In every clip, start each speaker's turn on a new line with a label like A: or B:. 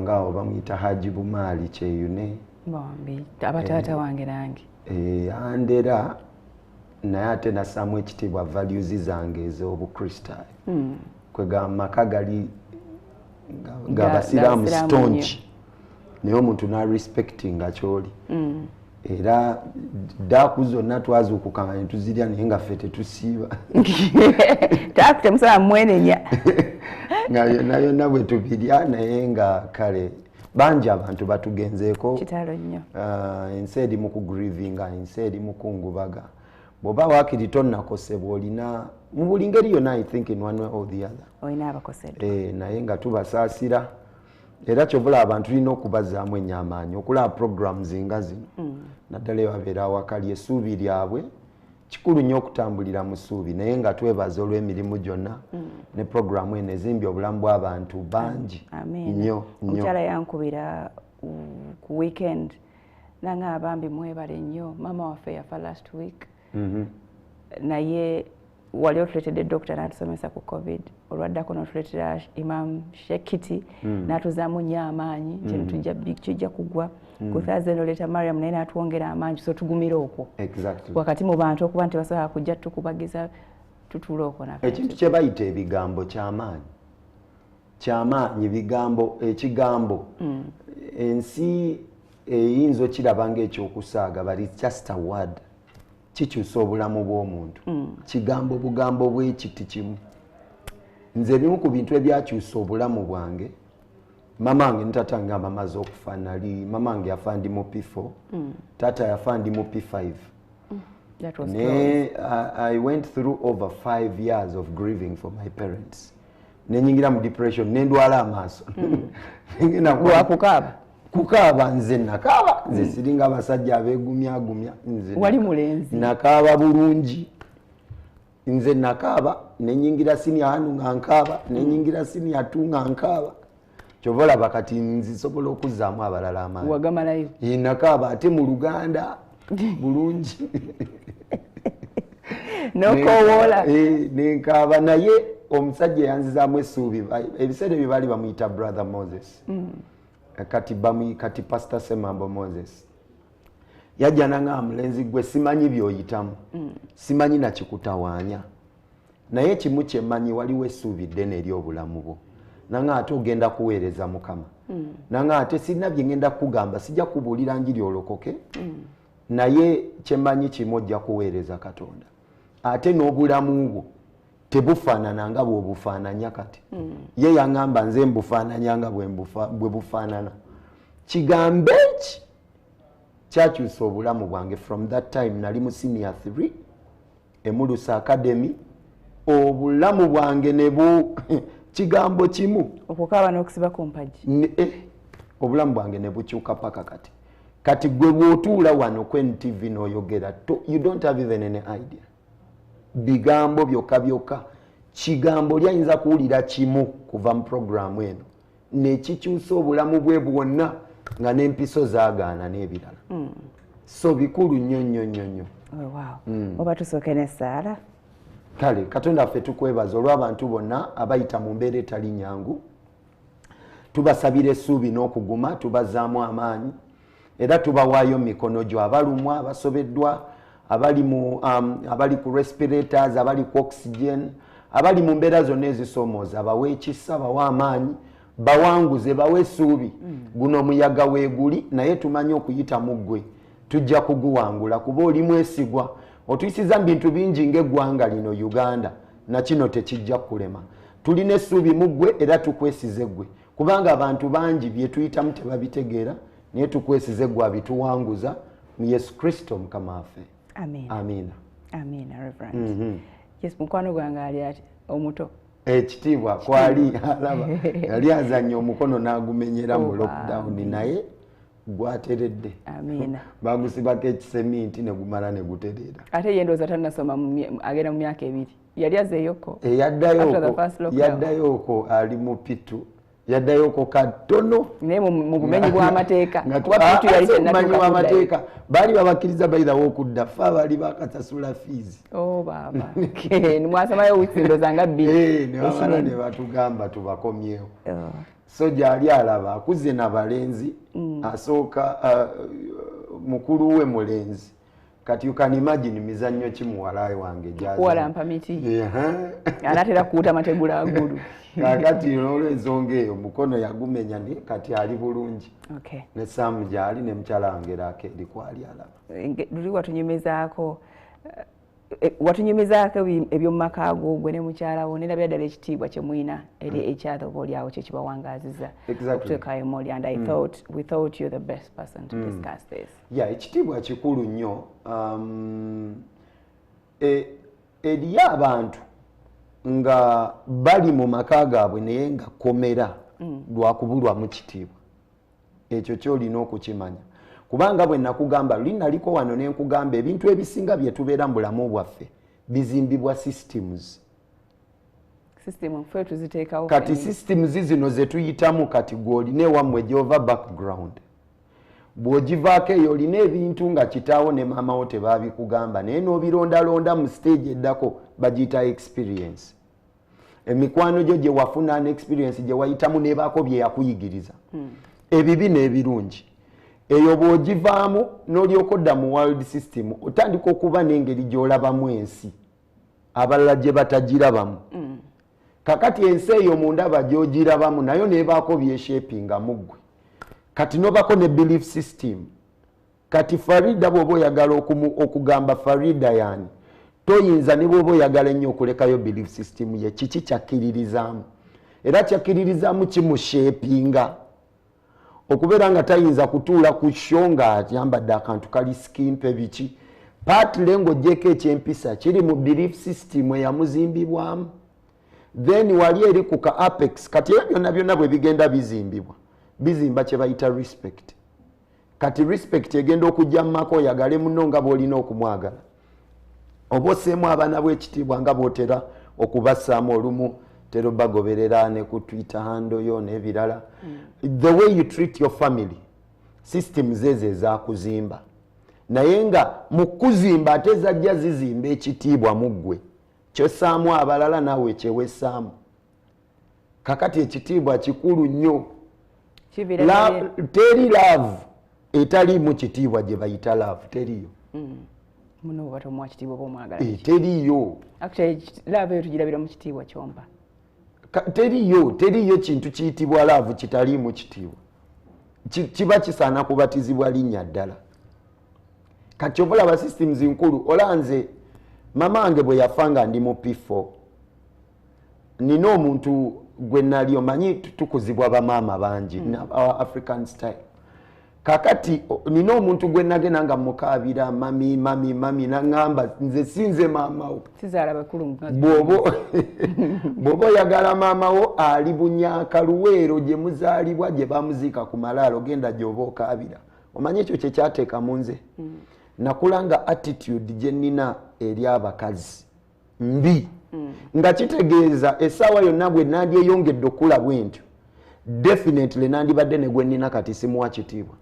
A: ngaawo bamuyita Haji Bumali Kyeyune
B: bombi abataata wange nange
A: andera naye ate nassaamu ekitiibwa values zange ez'obukristaayo kwega maka gali gabasiraamu stonchi naye omuntu narespectinga kyoli era daaku zonna twazuukuka nga netuzirya naye nga ffe tetusiiba
B: takutemusaba mwenenya
A: nga yonna yonna bwe tubirya naye nga kale bangi abantu batugenzeeko
B: kitalo nnyo
A: ensi eri mu kugrivinga ensi eri mu kungubaga bw'oba waakiri tonnakosebwa olina mu buli ngeri yonna I think in one way or the other
B: olina abakoseddwa
A: naye nga tubasaasira era kyovula abantu tulina okubazaamu ennyo amaanyi okulaba programs nga zino naddala ebabeera awakali essuubi lyabwe kikulu nnyo okutambulira mu ssuubi naye nga twebaza olw'emirimu gyonna ne programu eno ezimbye obulamu bw'abantu bangi nnyo
B: omukyala yankubira ku weekend nanga abambi mwebale nnyo maama waffe yafa last week naye wali otuletedde dokita n'atusomesa ku covid olwaddako n'otuletera Imam Shekiti n'atuzaamu nnyo amaanyi kino kijja kugwa ku Thursday n'oleeta Mariam naye n'atwongera amaanyi so tugumira okwo wakati mu bantu okuba nti basobola kujja tukubagiza tutuula okwo naffe
A: ekintu kye bayita ebigambo kyamaanyi bigambo ekigambo ensi eyinza okiraba ng'ekyokusaaga but it's just a word kikyusa obulamu bw'omuntu kigambo bugambo bw'ekiti kimu nze ebimu ku bintu ebyakyusa obulamu bwange mama wange ne taata wange bamaze okufa nali mama wange yafa ndi mu P4 taata yafa ndi mu P5 I went through over 5 years of grieving for my parents nenyingira mu depression nendwala amaaso kukaaba nze nakaaba nze siringa abasajja abeegumyagumya nze
B: wali mulenzi
A: nakaaba bulungi nze nakaaba nenyingira senior hanu nga nkaaba nenyingira senior 2 nga nkaaba kyovola bakati nzisobola okuzaamu abalala amaanyi
B: wagamalayo
A: nakaaba ate mu Luganda bulungi
B: nokowoola
A: nenkaaba naye omusajja yanzizaamu essuubi ebiseera ebyo baali bamuyita brother Moses kati Pastor Semambo Moses yajja nanga mulenzi gwe simanyi byoyitamu simanyi nakikutawaanya naye kimu kyemmanyi waliwo essuubi ddene eri obulamu bwo nanga ate ogenda kuweereza Mukama nanga ate sirina bye ngenda kugamba sijja kubuulira njiri olokoke naye kyemmanyi kimu ojja kuweereza Katonda ate n'obulamu bwo tebufaanana nga bw'obufaananya kati ye yaŋŋamba nze mbufaananya nga bwe bufaanana kigambo eki kyakyusa obulamu bwange from that time nali mu senior 3 Emulusa Academy obulamu bwange nebu kigambo kimu
B: okukaaba n'okusiba ku mpagi
A: obulamu bwange ne bukyuka paka kati gwe bw'otuula wano ku NTV n'oyogera you don't have even any idea bigambo byokka byokka kigambo lyayinza kuwulira kimu kuva mu programu eno nekikyusa obulamu bwe bwonna nga n'empiso zaagaana n'ebirala so bikulu nnyo nnyo nnyo nnyo
B: oba tusooke n'essaala
A: kale Katonda ffe tukwebaza olw'abantu bonna abayita mu mbeera etali nyangu tubasabira essuubi n'okuguma tubazaamu amaanyi era tubawaayo mikono gyo abalumwa abasobeddwa abali ku respirators abali ku oxygen abali mu mbeera zonna ezisoomooza bawe ekisa bawe amaanyi bawanguze bawe essuubi guno omuyaga weeguli naye tumanyi okuyita mu ggwe tujja kuguwangula kuba oli mwesigwa otuyisiza mu bintu bingi ng'eggwanga lino Uganda na kino tekijja kulema tulina essuubi mu ggwe era tukwesize ggwe kubanga abantu bangi bye tuyitamu tebabitegeera naye tukwesize ggwe abituwanguza mu Yesu Kristo Mukama waffe.
B: Amina. Amina, Reverend. Yes, mukwano gwange ali ati omuto.
A: Ekitiibwa kwali alaba yali azannya omukono n'agumenyera mu lockdown naye gwateredde.
B: Amina.
A: Bagusibako ekiseminti ne gumala ne gutereera.
B: Ate ye ndowooza tannasoma agenda mu myaka 2. Yali azeeyoko.
A: Yaddayoko ali mu pitu yaddayoko katono
B: naye mu bumenyi bw'amateeka
A: bumenyi bw'amateeka baali babakkiriza bayirawo okudda fe abaali bakasasula fees
B: baba mwasamayo wikindo zanga bbiri
A: nebamala ne batugamba tubakomyewo so gyali alaba akuze na balenzi asooka mukulu we mulenzi kati you can imagine mizannyo ki muwalawe wange
B: kuwalampa miti anatera kuuta mategula agulu
A: kakati olw'ensonga eyo mukono yagumenya ni kati ali bulungi ne Sam gyali ne mukyala wange Rakeedi kwali alaba
B: luli watunyumizaako ebyomumaka go gwe ne mukyala wo nerabira ddala ekitiibwa kye mwina eri ekyatha oba oliawo kyekibawangaziza okuteekayo moli and we thought you're the best person to discuss this.
A: Ekitiibwa kikulu nnyo eriyo abantu nga bali mu maka gaabwe naye nga komera lwakubulwamu kitiibwa ekyo kyolina okukimanya kubanga bwe nakugamba linaliko wano ne nkugamba ebintu ebisinga bye tubeera mu bulamu bwaffe bizimbibwa systems kati systems zino ze tuyitamu kati gw'olina ewammwe gy'ova background bw'ogivaako eyo olina ebintu nga kitaawo ne maamawo tebaabikugamba naye n'obirondalonda mu stage eddako bagiyita experience emikwano gyo gye wafuna ne experience gye wayitamu nebaako bye yakuyigiriza ebibi n'ebirungi eyo bw'ogivaamu n'olyoka odda mu world system otandika okuba n'engeri gy'olabamu ensi abalala gye batagirabamu kakati ensi eyo mu ndaba gy'ogirabamu nayo nebaako byeshapinga mu ggwe kati nobako ne belief system kati Farida bw'oba oyagala okugamba Farida yani toyinza ne bw'oba oyagala ennyo okulekayo belief system ye kiki kyakkiririzaamu era kyakkiririzaamu kimushapinga okubeera nga tayinza kutuula ku sho nga yambadde akantu kali skimpe biki partly ng'oggyeko ekyempisa kiri mu belief system eyamuzimbibwamu then wali eri ku ka apex kati era byonna byonna bwe bigenda bizimba kye bayita respect kati respect egenda okujja mu maka oyagale muno nga bw'olina okumwagala oba osseemu abaana bw'ekitiibwa nga bw'otera okubassaamu olumu tero bagoberera ne ku Twitter handle yo n'ebirala the way you treat your family systems ezo ezakuzimba naye nga mu kuzimba ate zajja zizimba ekitiibwa mu ggwe kyossaamu abalala naawe kyewessaamu kakati ekitiibwa kikulu nnyo teri love etaliimu kitiibwa gye bayita love teriyo
B: muno bw'ate omuwa kitiibwa oba omwagala
A: teriyo
B: love eyo tugirabira mu kitiibwa kyomba
A: teriyo kintu kiyitibwa laavu kitaliimu kitiibwa kiba kisaana kubatizibwa linnya ddala kati obulaba systems nkulu olanze mama wange bwe yafa nga ndi mu P4 nina omuntu gwe nali omanyi tukuzibwa bamaama bangi our African style kakati nina omuntu gwe nagenda nga mukaabira mami naŋŋamba nze sinze maamawo bw'oba oyagala maamawo ali Bunyakaluweero gye muzaalibwa gye bamuziika ku malaalo genda gy'oba okaabira omanyi ekyo kye kyateeka mu nze nakulanga attitude gye nnina eri abakazi mbi nga kitegeeza essaawa yonna bwe nandyeyongedde okula bwentyo definitely nandibadde ne gwe nnina kati simuwa kitiibwa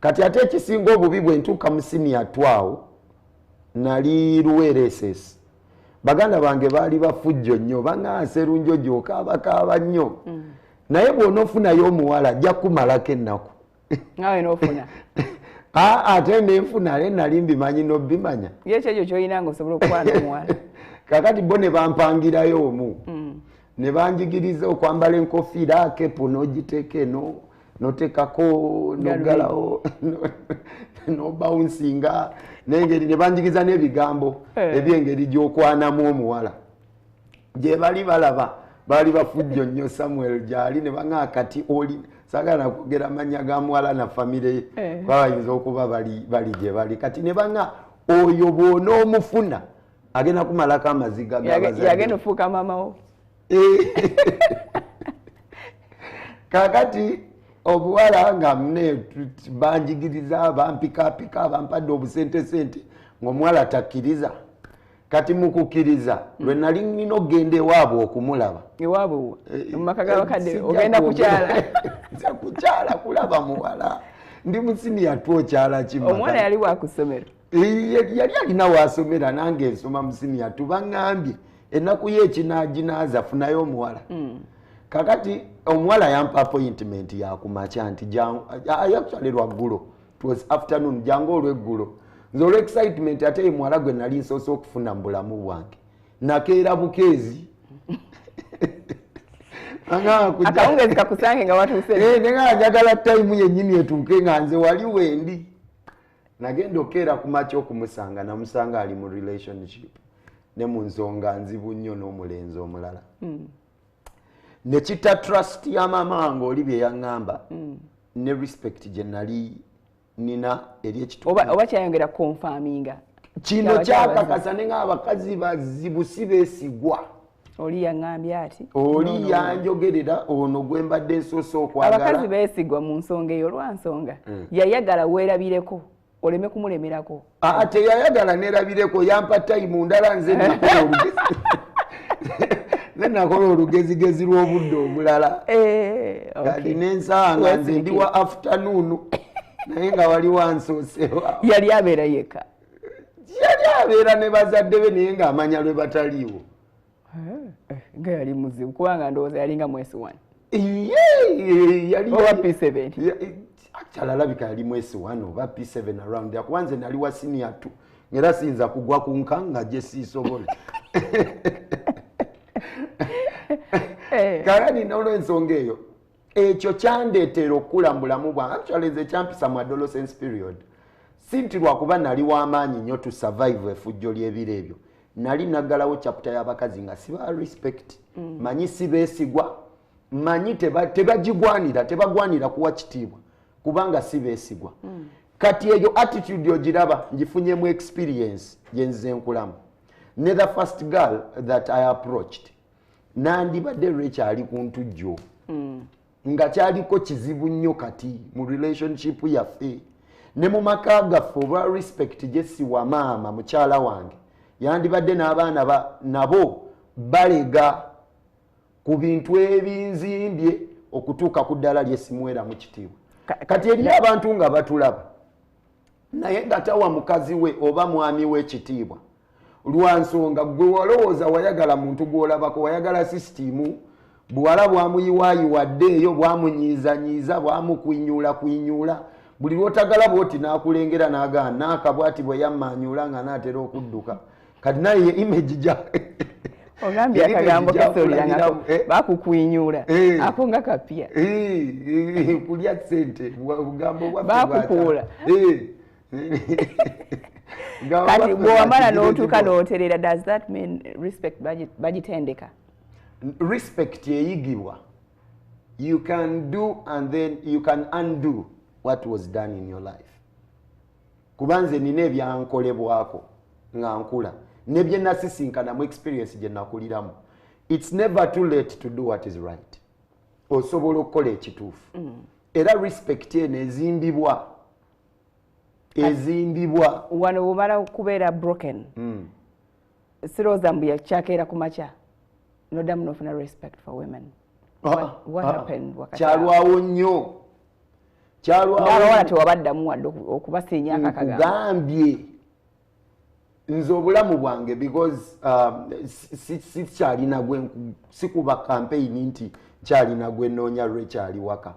A: kati ate ekisinga obubi bwe ntuuka mu senior 12 nali Luweereses baganda bange baali bafujjo nnyo baŋŋaase lunjo gy'okaabakaaba nnyo naye bw'onoofunayo omuwala ajja kumalako ennaku
B: nawe n'ofuna
A: ate nenfuna ale nali mbimanyi n'obimanya
B: yekyo ekyo ky'olina ng'osobola okukwana omuwala
A: kakati bo ne bampangirayo omu ne banjigiriza okwambala enkofiira akepu n'ogiteeka eno noteekako nogalawo nobawunsinga n'engeri ne banjigiriza n'ebigambo ebyengeri gy'okwanamu omuwala gye bali balaba baali bafujjo nnyo Samuel gyali ne baŋŋaa kati oli saagala nakwogera amannya ga muwala na famire babayinza okuba bali gye bali kati ne baŋŋaa oyo bw'onoomufuna agenda kumalako amaziga
B: yagenda ofuuka maamawo
A: kakati obuwala nga mune banjigiriza bampikaapika bampadde obusentesente ng'omuwala takkiriza kati mukukiriza lwe nali nina ogenda ewaabwe okumulaba
B: ewaabwe mu maka g'abakadde ogenda kukyala
A: nza kukyala kulaba muwala ndi musiniya twokyala kimaka
B: omwana yali wa ku ssomero
A: yali alina wasomera nange ensoma musiniya tubaŋŋambye ennaku yekinaaginaaza funayo omuwala kakati omuwala yampa appointment yakumakya nti actually lwaggulo it was afternoon jangu olweggulo nze olw'excitement ate ye muwala gwe nali nsoose okufuna mu bulamu bwange nakeera bukeezi
B: akawungezi kakusange nga watuuse
A: nga njagala time yennyini etuuke nga nze wali wendi nagenda okeera ku makya okumusanga namusanga ali mu relationship ne mu nsonga nzibu nnyo n'omulenzi omulala ne kita trust ya maama wange oli bye yaŋŋamba ne respect gye nali nina eri ekitundu
B: oba kyayongera konfaminga
A: kino kyakakasa ne ng'abakazi bazibu si beesigwa
B: oli yaŋŋambye ati
A: oli yanjogerera ono gwe mbadde nsoose okwagala
B: abakazi beesigwa mu nsonga eyo lwansonga yayagala weerabireko oleme kumulemerako
A: teyayagala neerabireko yampa tayimu ndala nze nakola olugezigezi lw'obudde omulala kati n'ensawa nga nze ndi wa afternoon naye nga wali wansoosewa
B: yali abeera yekka
A: yali abeera ne bazadde be naye ng'amanya lwe bataliiwo
B: nga yali muzibu kubanga ndowooza yalinga mwesi 1
A: oba
B: P7
A: akyalabika yali mwesi 1 oba P7 around there kuba nze nali wa senior 2 ngera siyinza kugwa ku nkanga gye siisobole kale n'olw'ensonga eyo ekyo kyandeetera okukula mu bulamu bwange actually nze kyampisa mu adolescence period si nti lwakuba nali w'amaanyi nnyo to survive effujjo ly'ebiro ebyo nali naggalawo chapter y'abakazi nga siba respect manyi si beesigwa manyi tebagwanira kuwa kitiibwa kubanga si beesigwa kati eyo attitude ogiraba ngifunyemu experience gye nzize nkulamu ne the first girl that I approached nandibadde lwekyali ku ntujjo nga kyaliko kizibu nnyo kati mu relationship yaffe ne mu maka gaffe olwa respect gye siwa maama mukyala wange yandibadde n'abaana nabo balega ku bintu ebinzimbye okutuuka ku ddala lyesimuwera mu kitiibwa kati eri abantu nga batulaba naye nga tawa mukazi we oba mwami we ekitiibwa lwansonga gwe walowooza wayagala muntu gw'olabako wayagala sisitimu buwala bwamuyiwaayiwadde eyo bwamunyiizanyiiza bwamukwinyuula buli lwotagala bwoti n'akulengera n'agaana naakabwati bwe yammanyuula nga naatera okudduka kati naye ye image gya
B: ogambye akagambo kasolera bakukwinyuula ako nga kapya
A: kulya ssente bugambo
B: bakukuula kati bw'owamala n'otuuka n'oterera does that mean respect bagitendeka
A: respect eyigibwa you can do and then you can undo what was done in your life kubanze nina ebyankolebwako nga nkula ne bye nasisinkana mu experience gye nakuliramu it's never too late to do what is right osobola okukola ekituufu era respect eno ezimbibwa
B: wano bumala okubeera broken sirowooza mbu yakyakeera ku makya noddamu nofuna respect for women what happened
A: kyalwawo nnyo
B: abawala tewabaddamu wadde okubasinya
A: akakagambye nze obulamu bwange because sikyalina gwe sikuba campaign nti kyalina gwe noonya lwekyali waka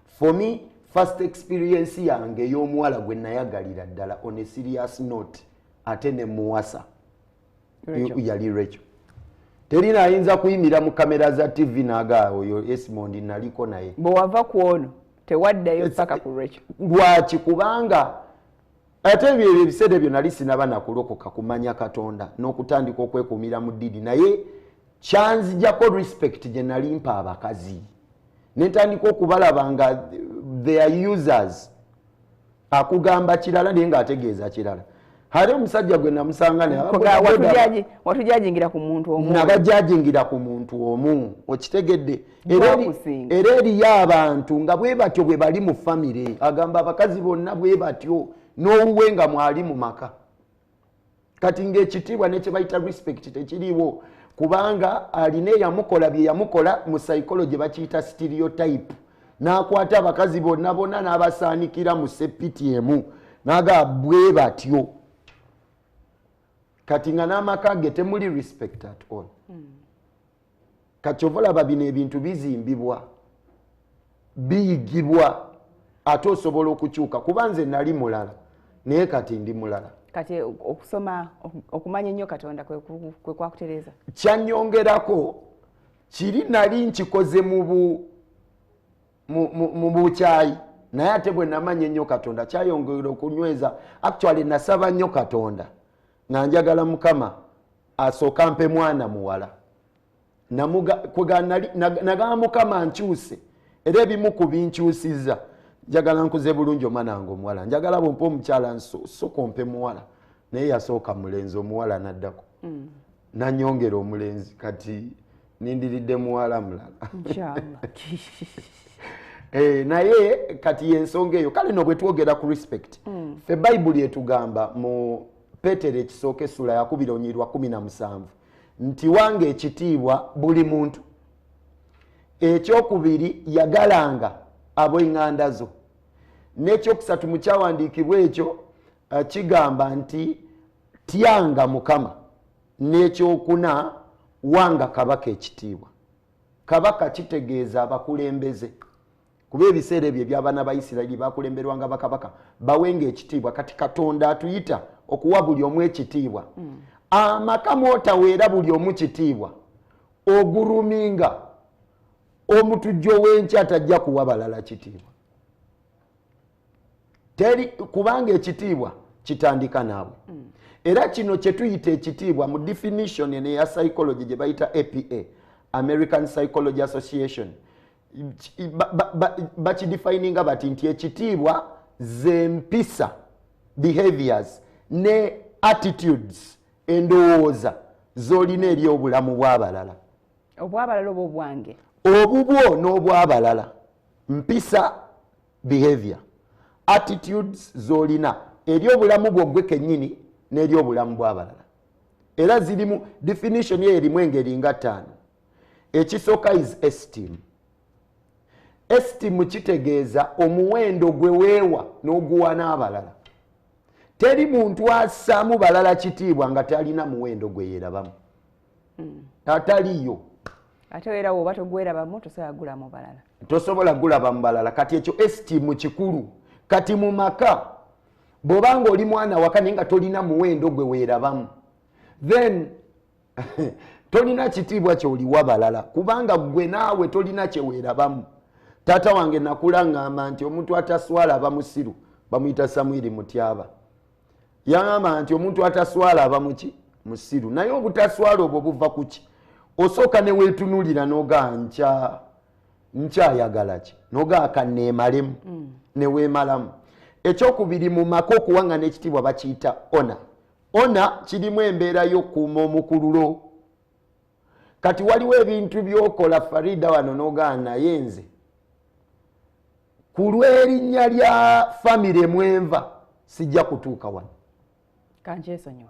A: for me first experience yange ey'omuwala gwe nayagalira ddala on a serious note ate ne muwasa yali Rachel terina ayinza kuyimira mu kamera za TV naga oyo Esmond naliko naye
B: bwe wava ku ono tewaddayo paka ku Rachel
A: lwaki kubanga ate ebyo ebiseera ebyo nali sinaba nakulokoka kumanya Katonda n'okutandika okwekuumira mu ddidi naye kyanzijjako respect gye nali mpa abakazi netandika okubalaba nga they are users akugamba kirala naye ng'ategeeza kirala hali omusajja gwe namusanga
B: watujajingira ku muntu omu
A: nabajajingira ku muntu omu okitegedde era eriyo abantu nga bwe batyo bwe bali mu famire agamba abakazi bonna bwe batyo n'owuwe nga mwali mu maka kati ng'ekitiibwa ne kye bayita respect tekiriiwo kubanga alina eyamukola bye yamukola mu psychology bakiyita stereotype n'akwata abakazi bonna bonna n'abasaanikira mu seppiti emu n'aga bwe batyo kati nga n'amaka ge temuli respect at all kati ova olaba bino ebintu bizimbibwa biyigibwa ate osobola okukyuka kuba nze nali mulala naye kati ndi mulala
B: kati okusoma okumanya ennyo Katonda kwe kwakutereeza
A: kyannyongerako kiri nali nkikoze mu bukyayi naye ate bwe namanya ennyo Katonda kyayongera okunyweza actually nasaba nnyo Katonda nga njagala Mukama asooka mpe mwana muwala nagamba Mukama nkyuse era ebimu ku binkyusizza njagala nkuze bulungi omwana wange omuwala njagala bwompa omukyala nsooka ompe muwala naye yasooka mulenzi omuwala naddako nanyongera omulenzi kati nindiridde muwala mulala naye kati yensonga eyo kale no bwe twogera ku respect ffe bayibuli etugamba mu Petero ekisooka essula ya 2:17 nti wange ekitiibwa buli muntu ekyokubiri yagalanga ab'eŋŋanda zo n'ekyokusatu mu kyawandiikibwa ekyo kigamba nti tyanga Mukama n'ekyokuna wanga kabaka ekitiibwa kabaka kitegeeza abakulembeze kuba ebiseera ebyo eby'abaana ba Isirayiri bakulemberwanga bakabaka bawenga ekitiibwa kati Katonda atuyita okuwa buli omu ekitiibwa amaka mootaweera buli omu kitiibwa oguruminga omutujjo w'enkya tajja kuwa balala kitiibwa teri kubanga ekitiibwa kitandika naawe era kino kye tuyita ekitiibwa mu definition eya psychology gye bayita APA American Psychology Association bakidefininga bati nti ekitiibwa zempisa behaviors ne attitudes endowooza z'olina eri obulamu bw'abalala
B: obw'abalala oba obwange
A: obubwo n'obw'abalala mpisa behavior attitudes z'olina eri obulamu bw'ogwe kennyini n'eri obulamu bw'abalala era zirimu definition ye erimu engeri nga 5 ekisooka is esteem esteem kitegeeza omuwendo gwe weewa n'oguwa n'abalala teri muntu assaamu balala kitiibwa nga talina muwendo gwe yeerabamu ataliyo
B: ate era woba togwerabamu tosobola gulamu balala
A: tosobola gulaba mu balala kati ekyo esteem kikulu kati mu maka bw'obanga oli mwana waka naye nga tolina muwendo gwe weerabamu then tolina kitiibwa ky'oliwa balala kubanga gwe naawe tolina kyeweerabamu taata wange nakula ngamba nti omuntu ataswala aba musiru bamuyita Samwiri Mutyaba yangamba nti omuntu ataswala aba muki musiru naye obutaswala obwo buva kuki osooka ne weetunulira n'ogaa nkyayagala ki n'ogaa kanneemalemu ne weemalamu ekyokubiri mu maka okuwangana ekitiibwa bakiyita ona kirimu embeera y'okuuma omukululo kati waliwo ebintu by'okola Farida wano n'ogaa naye nze ku lw'erinnya lya famire mwenva sijja kutuuka wano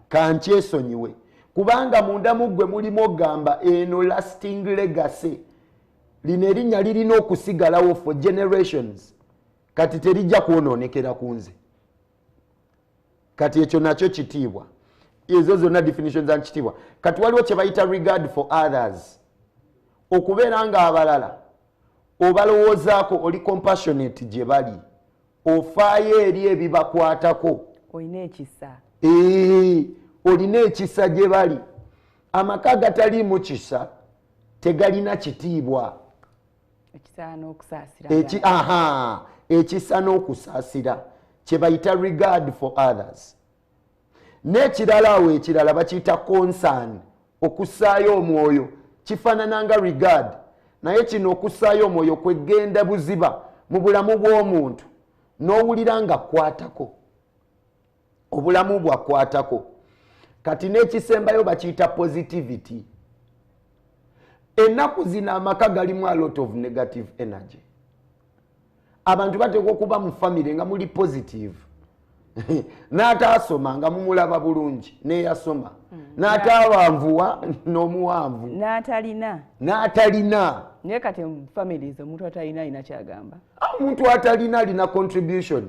A: kankyesonyiwe kubanga munda mu ggwe mulimu ogamba eno lasting legacy lino erinnya lirina okusigalawo for generations kati terijja kwonoonekera ku nze kati ekyo nakyo kitiibwa ezo zonna definition za kitiibwa kati waliwo kye bayita regard for others okubeera nga abalala obalowoozaako oli compassionate gye bali ofaayo eri ebibakwatako
B: olina ekisa
A: olina ekisa gye bali amaka gataliimu kisa tegalina kitiibwa ekisa n'okusaasira kye bayita regard for others n'ekirala awo ekirala bakiyita concern okussaayo omwoyo kifaanana nga regard naye kino okussaayo omwoyo kwegenda buziba mu bulamu bw'omuntu n'owulira nga kwatako obulamu bwakwatako kati n'ekisembayo bakiyita positivity ennaku zino amaka galimu a lot of negative energy abantu bateekwa okuba mu famire nga muli positive n'ataasoma nga mumulaba bulungi n'eyasoma n'ataawanvuwa n'omuwanvu n'atalina
B: naye kati mu families omuntu atalina alina kyagamba
A: omuntu atalina alina contribution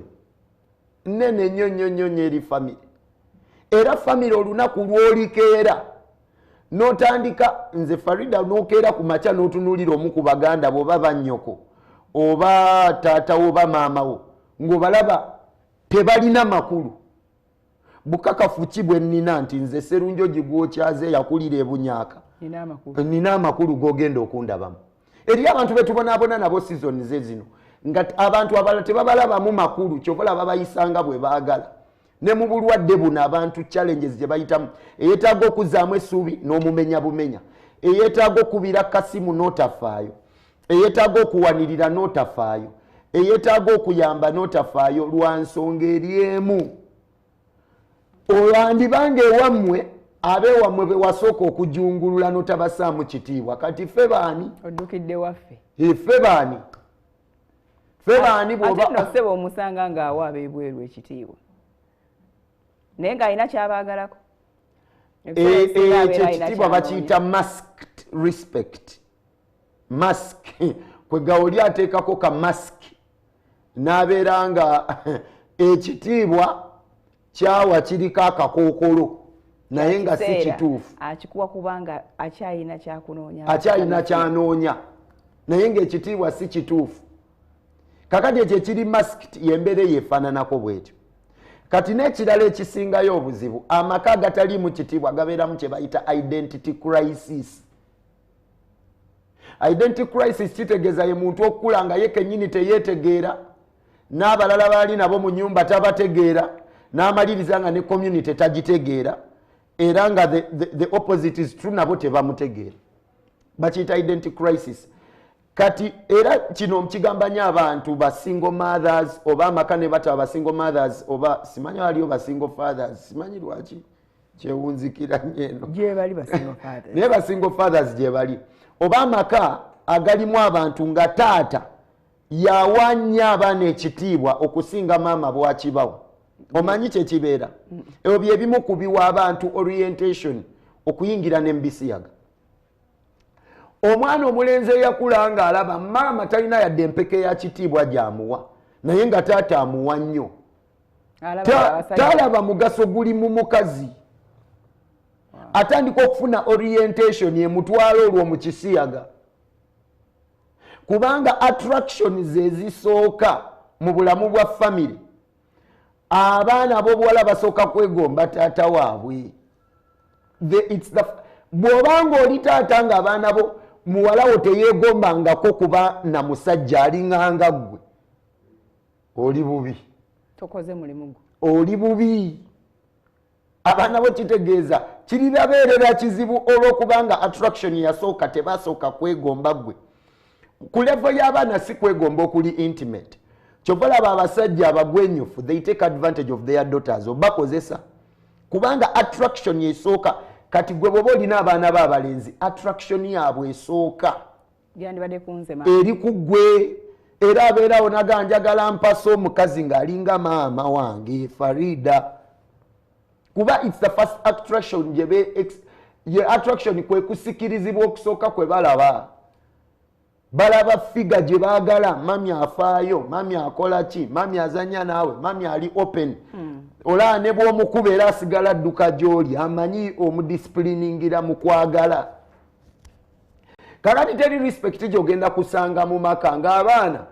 A: nene nnyo eri family era family olunaku lw'olikeera n'otandika nze Farida n'okeera ku makya n'otunuulira omu ku baganda bo oba bannyoko oba taata wo oba maama wo ng'obalaba tebalina makulu bukakafu ki bwe nnina nti nze Sserunjogi gw'okyaze yakulira e Bunyaaka nina amakulu g'ogenda okundabamu eri abantu be tubonaabona nabo season ze zino nga abantu abalala tebabalabamu makulu kyova olaba bayisanga bwe baagala ne mu bulwadde buno abantu challenges gye bayitamu eyeetaaga okuzzaamu essuubi n'omumenya bumenya eyeetaaga okubira kasimu n'otafaayo eyeetaaga okuwanirira n'otafaayo eyeetaaga okuyamba n'otafaayo lwa nsonga eri emu olwandibange ewammwe abeewammwe be wasooka okujungulula n'otabasaamu kitiibwa kati ffe baani
B: oddukidde waffe
A: ffe baani bw'oba
B: ate nno ssebo omusanga ng'awa abeebweru ekitiibwa naye ng'alina kyabaagalako
A: ekitiibwa bakiyita masked respect mask kwe gawoli ateekako ka mask n'abeera nga ekitiibwa kyawa kiriko akakookolo naye nga si kituufu
B: akikuwa kubanga akyalina kyakunoonya
A: akyalina kyanoonya naye ng'ekitiibwa si kituufu kakati ekyo ekiri masked yembeera yeefaananako bwetyo kati n'ekirala ekisingayo obuzibu amaka agataliimu kitiibwa gabeeramu kye bayita identity crisis identity crisis kitegeeza ye muntu okukula nga ye kennyini teyeetegeera n'abalala baali nabo mu nnyumba tabategeera n'amaliriza nga ne community tagitegeera era nga the opposite is true nabo tebamutegeera bakiyita identity crisis kati era kino mukigamba nnyo abantu ba single mothers oba amaka ne bataba ba single mothers oba simanyi waliyo ba single fathers simanyi lwaki kyewunzikira nnyo eno
B: gyebali ba single fathers
A: naye ba single fathers gyebali oba amaka agalimu abantu nga taata yawanya abaana ekitiibwa okusinga maama bwakibawa omanyi kyekibeera ebyo byebimu kubiwa abantu orientation okuyingira n'embisiyaga omwana omulenzi eyakula nga alaba maama talina yadde empeke ya kitiibwa gyamuwa naye nga taata amuwa nnyo talaba mugaso guli mu mukazi atandika okufuna orientation emutwala olwo mu kisiyaga kubanga attraction zezisooka mu bulamu bwa family abaana ab'obuwala basooka kwegomba taata waabwe bw'obanga oli taata nga abaana bo muwalawo teyeegombangako kuba na musajja alinganga ggwe oli bubi
B: tokoze mulimu
A: oli bubi abaana bo kitegeeza kiribabeerera kizibu olw'okubanga attraction yasooka tebasooka kwegomba ggwe ku level y'abaana si kwegomba okuli intimate kyova olaba abasajja abagwenyufu they take advantage of their daughters obakozesa kubanga attraction yesooka kati gwe bwoba olina abaana b'abalenzi attraction yaabwe esooka eri ku ggwe era abeerawo naga njagala mpasa omukazi ng'alinga maama wange Farida kuba it's the first attraction ye attraction kwe kusikirizibwa okusooka kwe balaba figa gye baagala mami afaayo mami akola ki mami azanya naawe mami ali open olaba ne bw'omukuba era asigala adduka gy'oli amanyi omudisipuliningira mu kwagala kakati teri respect gy'ogenda kusanga mu maka ng'abaana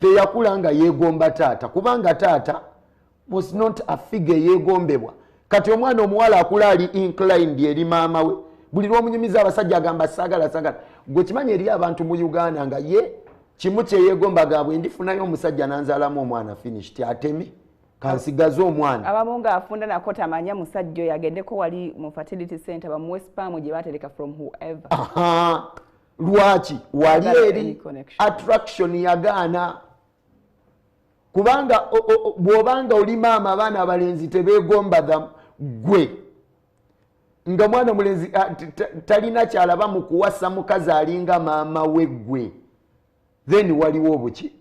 A: teyakula nga yeegomba taata kubanga taata was not a figure yeegombebwa kati omwana omuwala akula ali inclined eri maama we buli lw'omunyumiza abasajja agamba sagala gwe kimanyi eri abantu mu Uganda nga ye kimu kyeyeegombaga bwe ndifunayo omusajja nanzaalamu omwana finished ateme kansigaze omwana
B: abamu ng'afunda nako tamanya musajja oyo agendeko wali mu fertility center bamuwe spam gye batereka from whoever
A: lwaki wali eri attraction yagaana kubanga bw'obanga oli maama abaana abalenzi tebeegomba gwe nga mwana omulenzi talina kyalaba mu kuwasa mukazi alinga maama we gwe then waliwo obuki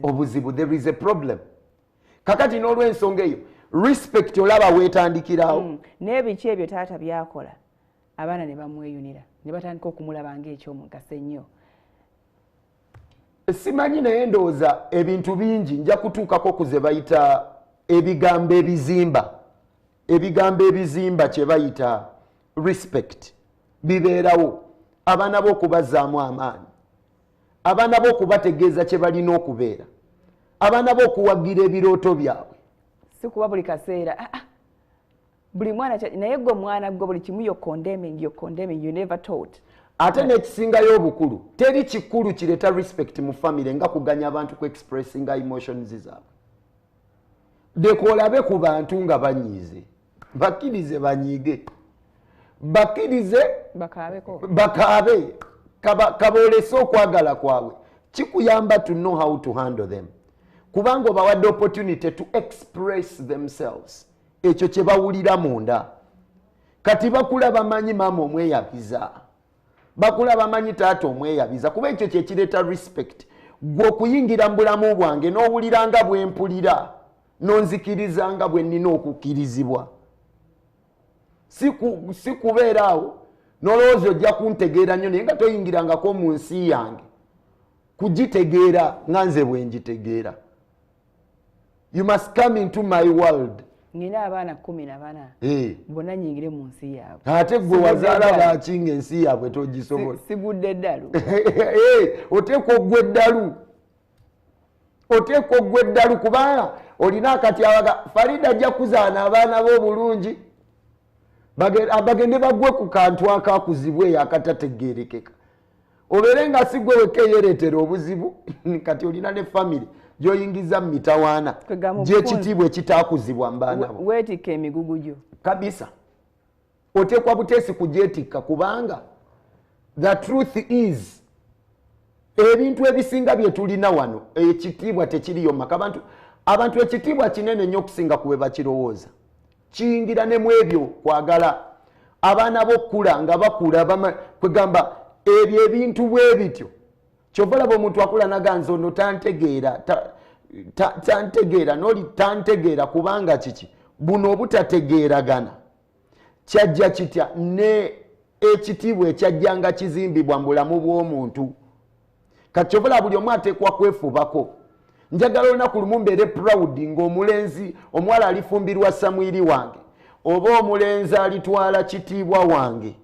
A: obuzibu there is a problem kakati n'olw'ensonga eyo respect olaba weetandikirawo.
B: N'ebiki ebyo taata byakola abaana ne bamweyunira ne batandika okumulaba ng'ekyomugaso ennyo.
A: Simanyi naye ndowooza ebintu bingi nja kutuukako ku ze bayita ebigambo ebizimba. Ebigambo ebizimba kye bayita respect bibeerawo. Abaana b'okubazaamu amaanyi, abaana b'okubategeeza kye balina okubeera, abaana b'okuwagira ebirooto byabwe.
B: Si kuba buli kaseera buli mwana naye gwe omwana gwe buli kimu you're condemning, you never taught.
A: Ate n'ekisingayo obukulu teri kikulu kireeta respect mu family nga kuganya abantu ku expressinga emotions zaabwe. Leka olabe ku bantu nga banyiize, bakkirize banyiige, bakkirize bakaabe, kaboolese okwagala kwabwe. Kikuyamba to know how to handle them, kubanga obawadde opportunity to express themselves, ekyo kye bawulira munda. Kati bakula bamanyi maama omweyabiza, bakula bamanyi taata omweyabiza, kuba ekyo kye kireeta respect. Gwe okuyingira mu bulamu bwange n'owulira nga bwe mpulira, n'onzikiriza nga bwe nnina okukkirizibwa. Si kubeera awo n'olowooza ojja kuntegeera nnyo naye nga toyingirangako mu nsi yange kugitegeera nga nze bwe ngitegeera. You must come into my world.
B: Nina abaana 14 bonna nyingire mu nsi yaabwe.
A: Ate gwe wazaala baakinga ensi yaabwe togisobola.
B: Sigudde eddalu.
A: Oteekwa oggwa eddalu. Oteekwa oggwa eddalu kubanga olina akati abaga Farida ajja kuzaana abaana b'obulungi bagende bagwe ku kantu akakuzibwe akatategeerekeka. Obeere nga si gwe wekka eyeereetera obuzibu kati olina ne family gy'oyingiza mu mitawaana gy'ekitiibwa ekitaakuzibwa mu baana bo.
B: Weetikka emigugu gyo.
A: Kabisa. Oteekwa buteesi kugyetikka kubanga the truth is ebintu ebisinga bye tulina wano ekitiibwa tekiriyo maka. Abantu ekitiibwa kinene nnyo okusinga ku bwe bakirowooza. Kiyingira ne mu ebyo kwagala abaana b'okkula nga bakula kwegamba ebyo ebintu bwe bityo. Kyova olaba omuntu akula naganza ono tantegeera n'oli tantegeera kubanga kiki buno obutategeeragana kyajja kitya ne ekitiibwa ekyajjanga kizimbibwa mu bulamu bw'omuntu. Kati kyova olaba buli omu ateekwa kwefubako. Njagala olunaku lumu mbeere proud ng'omulenzi omuwala alifumbirwa Samwiri wange oba omulenzi alitwala kitiibwa wange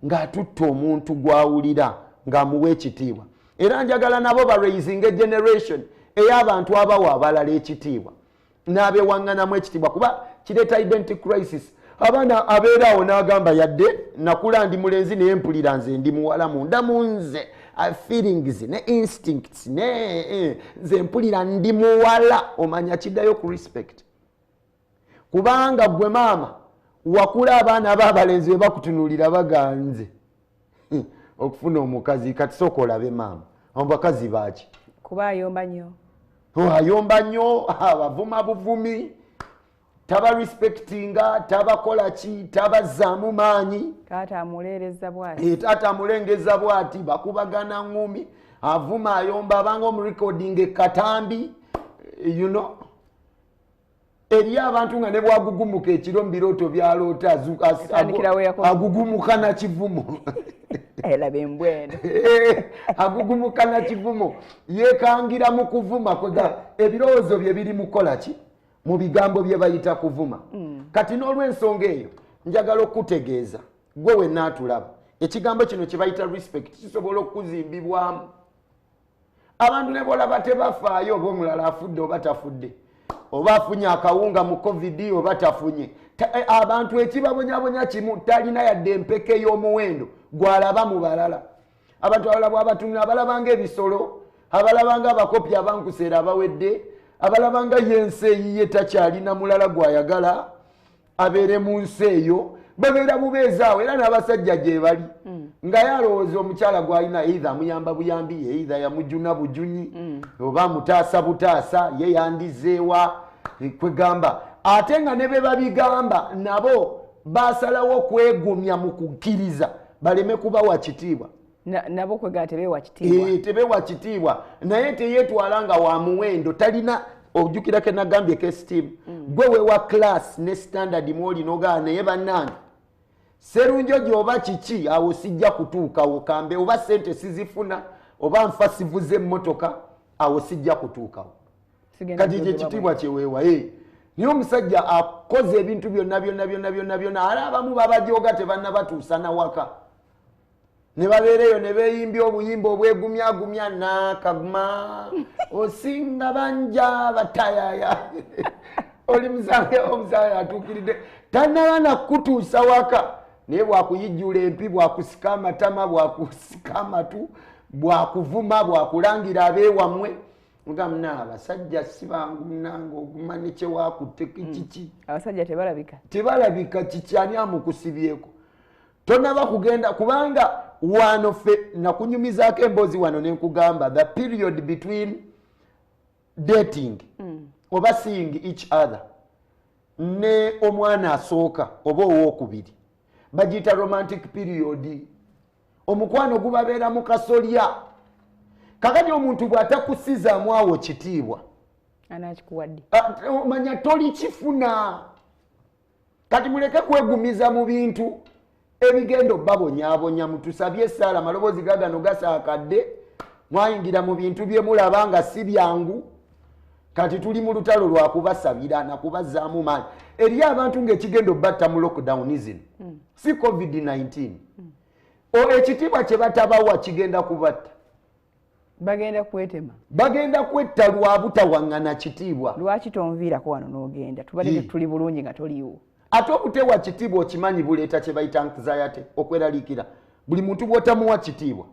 A: ng'atutta omuntu gw'awulira ng'amuwa ekitiibwa. Era njagala nabo ba-raising generation ey'abantu abawa abalala ekitiibwa n'abeewaŋŋanamu ekitiibwa kuba kireeta identity crisis. Abaana abeeraawo n'agamba yadde nakula ndi mulenzi naye mpulira nze ndi muwala munda mu nze feelings ne instincts nze mpulira ndi muwala. Omanya kiddayo ku respect kubanga gwe maama wakula abaana ab'abalenzi be bakutunuulira baganze okufuna omukazi. Kati sooka olabe maama abakazi baaki
B: kuba ayomba nnyo.
A: Ayomba nnyo, abavuma buvumi, taba respectinga, tabakola ki, tabazzaamu maanyi.
B: Taata amuleereza bw'ati.
A: Taata amulengeza bw'ati, bakubagana ngumi, avuma ayomba abanga omurecording ekatambi, you know. Eri abantu nga ne bwagugumuka ekiro mu birooto byaloota agugumuka na kivumo.
B: Elaba embwene.
A: Agugumuka na kivumo. Yeekangira mu kuvuma kwega ebirowoozo bye biri mu kola ki mu bigambo bye bayita kuvuma. Kati n'olw'ensonga eyo njagala okutegeeza gwe wenna atulaba ekigambo kino kye bayita respect kisobola okuzimbibwamu. Abantu ne bolaba tebafaayo oba omulala afudde oba tafudde, oba afunye akawunga mu covid oba tafunye. Abantu ekibabonyabonya kimu talina yadde empeke y'omuwendo gwalaba mu balala. Abantu abalaba abatunula abalabanga ebisolo, abalabanga abakopi abankuseera abawedde, abalabanga yensi eyiye takyalina mulala gwayagala abeere mu nsi eyo, babeera bubeezaawo era n'abasajja gye bali. Nga yalowooza omukyala gwalina either amuyamba buyambi, either yamujuna bujunyi, oba mutaasa butaasa, ye yandizeewa kwegamba. Ate nga ne be babigamba nabo basalawo kwegumya mu kukkiriza baleme kubawa kitiibwa.
B: Nabo kwegala tebeewa kitiibwa.
A: Tebeewa kitiibwa naye teyeetwala nga wa muwendo, talina ojjukira ke nagambye ke steam gwe wewa class ne standard mwoli nogaa naye bannange serunjo gyoba kiki awo sijja kutuukawo kambe oba sente sizifuna oba nfa sivuze emmotoka awo sijja kutuukawo kati kyekitiibwa kyeweewa niye omusajja akoze ebintu byonna ala abamu babajoga tebannabatuusa nawaka ne babeereyo ne beeyimbya obuyimba obwegumyagumya nakaguma osinga banja batayaya oli omusaya atuukiridde tannaba nakutuusa waka naye bwakuyijjula empi bwakusika amatama bwakusika amatu bwakuvuma bwakulangira abeewammwe mugamuna abasajja sibangu munange oguma nekyewakutte kiki
B: abasajja
A: tebalabika kiki ani amukusibyeko tonaba kugenda kubanga wano fe nakunyumizaako emboozi wano nenkugamba the period between dating oba seeing each other ne omwana asooka oba owookubiri bagiyita romantic period omukwano gubabeera mu kasolya kakati omuntu bw'atakusizaamu awo kitiibwa
B: anakikuwadde
A: omanya toli kifuna kati muleke kwegumiza mu bintu ebigendo babonyabonya mutusabye essaala amaloboozi gagano gasaakadde mwayingira mu bintu bye mulaba nga si byangu kati tuli mu lutalo lwakubasabira nakubazaamu maanyi eri abantu ng'ekigendo batta mu lockdownism si covid-19 ekitiibwa kye batabawa kigenda kubatta bagenda kwetta lwa butawaŋŋana kitiibwa
B: lwaki tonviirako wano n'ogenda tubadde tuli bulungi nga toliiwo
A: ate obutewa kitiibwa okimanyi buleeta kye bayita anxiety okweraliikira buli muntu bw'otamuwa kitiibwa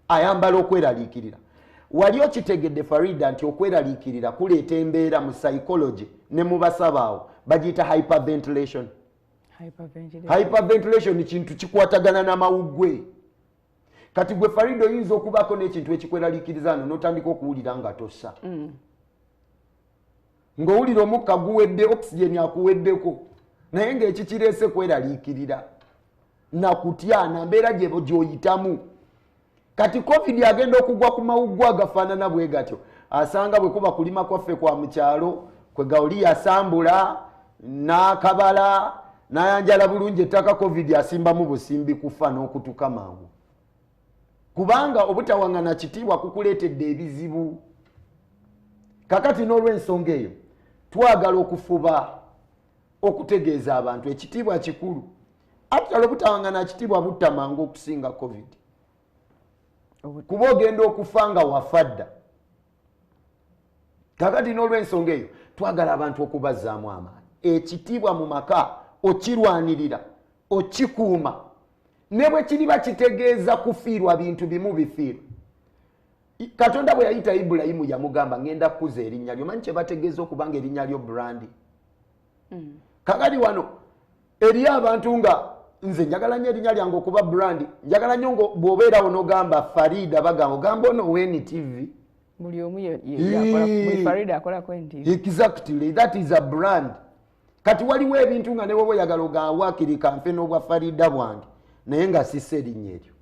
A: ayambala okweraliikirira wali okitegedde Farida nti okweraliikirira kuleeta embeera mu psychology ne mu basabaawo bagiyita hyperventilation kintu kikwatagana n'amawuggwe kati gwe Farida oyinza okubaako n'ekintu ekikweraliikiriza ano n'otandika okuwulira nga tossa ng'owulira omukka guwedde oxygen akuweddeko naye ng'ekikireese kweraliikirira nakutya na mbeera gy'oyitamu kati covid agenda okugwa ku mawuggwe agafaanana bwe gatyo asanga bwe kuba kulima kwaffe kwa mu kyalo kwe gawuli yasambula n'akabala n'ayanjala bulungi ettaka covid asimbamu busimbi kufa n'okutuka mangu kubanga obutawaŋŋana kitiibwa kukuleetedde ebizibu kakati n'olw'ensonga eyo twagala okufuba okutegeeza abantu ekitiibwa kikulu actually obutawaŋŋana kitiibwa butta mangu okusinga covid kuba ogenda okufa nga wafadda kakati n'olw'ensonga eyo twagala abantu okubazaamu amaanyi ekitiibwa mu maka okirwanirira okikuuma ne bwe kiriba kitegeeza kufiirwa bintu bimu bifiirwa Katonda bwe yayita Ibulayimu yamugamba ngenda kukuza erinnya lyo manyi kye bategeeza okubanga erinnya lyo brandi kakati wano eri abantu nga nze njagala nnyo erinnya lyange okuba brandi njagala nnyo bw'obeerawo n'ogamba Farida bagamba ono WNTV
B: buli omu yakola Farida akola ku NTV
A: exactly that is a brand kati waliwo ebintu nga ne wowe oyagala ogawaakiri kampe n'obwa Farida bwange naye nga sisse erinnya eryo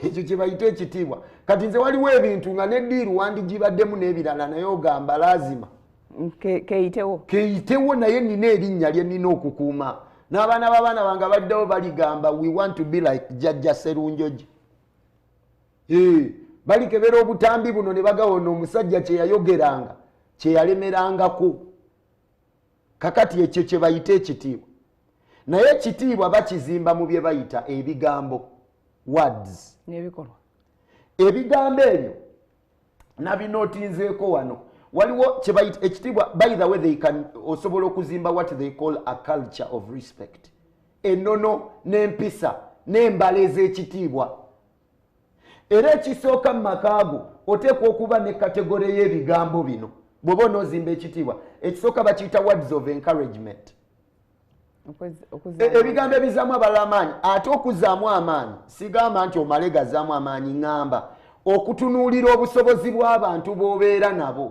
A: ekyo kye bayita ekitiibwa kati nze waliwo ebintu nga neddiiru wandigibaddemu n'ebirala naye ogamba lazima keeyitewo naye nina erinnya lye nina okukuuma n'abaana b'abaana bange baddewo baligamba we want to be like Jjajja Sserunjogi balikebera obutambi buno ne bagawona omusajja kye yayogeranga kye yalemerangako kakati ekyo kye bayita ekitiibwa naye ekitiibwa bakizimba mu bye bayita ebigambo words
B: n'ebikolwa
A: ebigambo ebyo nabinootinzeeko wano waliwo kye bayita ekitiibwa by the way they can osobola okuzimba what they call a culture of respect ennono n'empisa n'embala ez'ekitiibwa era ekisooka mu makaago oteekwa okuba ne kategore y'ebigambo bino bw'oba onoozimba ekitiibwa ekisooka bakiyita words of encouragement ebigambo ebizaamu abalala amaanyi ate okuzaamu amaanyi sigamba nti omale gazaamu amaanyi ŋŋamba okutunuulira obusobozi bw'abantu b'obeera nabo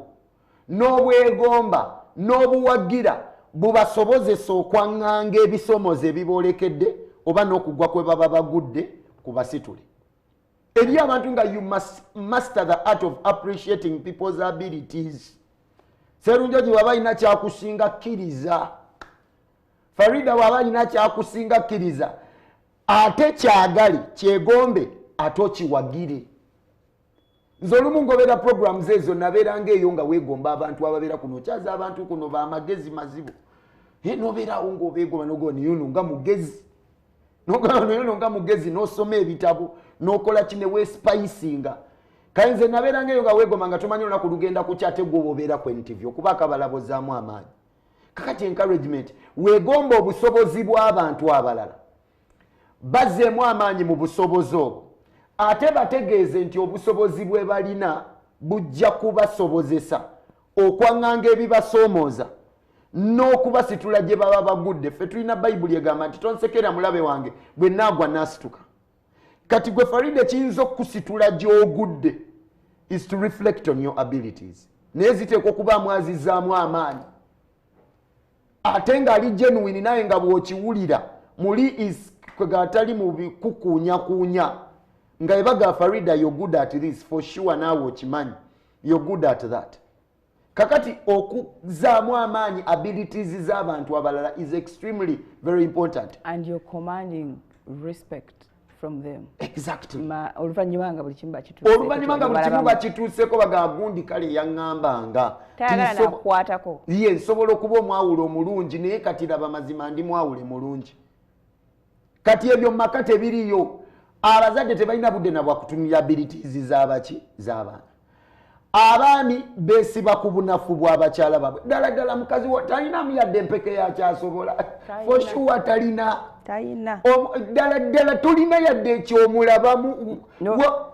A: n'obwegomba n'obuwagira bubasobozesa okwaŋŋanga ebisomozo ebiboolekedde oba n'okugwa kwe baba bagudde ku basitule eri abantu nga you must master the art of appreciating people's abilities. Serunjoji waba ina kyakusinga kkiriza. Farida waba ina kyakusinga kkiriza. Ate kyagali kyegombe ate okiwagire. Nze olumu ngobera programs ezo nabeera ng'eyo nga weegomba abantu ababeera kuno kyaza abantu kuno bamagezi mazibu. Nobeerawo ng'obeegomba n'ogamba yuno nga mugezi. N'ogamba yuno nga mugezi n'osoma ebitabo n'okola kine weespicinga. Kale nze nabeera ng'eyo nga weegomba nga tomanyi olunaku lugenda kukyate gwe obeera ku interview okuba akabalabozaamu amaanyi. Kakati encouragement weegomba obusobozi bw'abantu abalala. Bazzeemu amaanyi mu busobozi obwo. Ate bategeeze nti obusobozi bwe balina bujja kubasobozesa okwaŋŋanga ebibasoomooza n'okubasitula gye baba bagudde. Ffe tulina Bayibuli egamba nti tonsekera mulabe wange bwe naagwa naasituka. Kati gwe Farida kiyinza okusitula gy'ogudde is to reflect on your abilities. Naye ziteekwa okubaamu azizzaamu amaanyi. Ate ng'ali genuine naye nga bw'okiwulira muli is kwegataali mu bikukuunyakuunya. Nga ebaga Farida you're good at this for sure naawe okimanyi. You're good at that. Kakati okuzaamu amaanyi abilities z'abantu abalala is extremely very important.
B: And you're commanding respect from them.
A: Exactly.
B: Oluvannyuma nga buli kimu bakituuse.
A: Oluvannyuma nga buli kimu bakituuseko bagamba gundi kale yaŋŋambanga.
B: Tayagala nakukwatako.
A: Ye nsobola okuba omwawulo omulungi naye kati laba mazima ndi mwawule mulungi. Kati ebyo mu maka tebiriyo. Abazadde tebalina budde na bwakutumira abilities z'abaki z'abaana. Abaami beesiba ku bunafu bw'abakyala baabwe. Ddala ddala mukazi talinamu yadde empeke yakyasobola. For sure talina.
B: Talina.
A: Ddala ddala tolina yadde ekyomulabamu.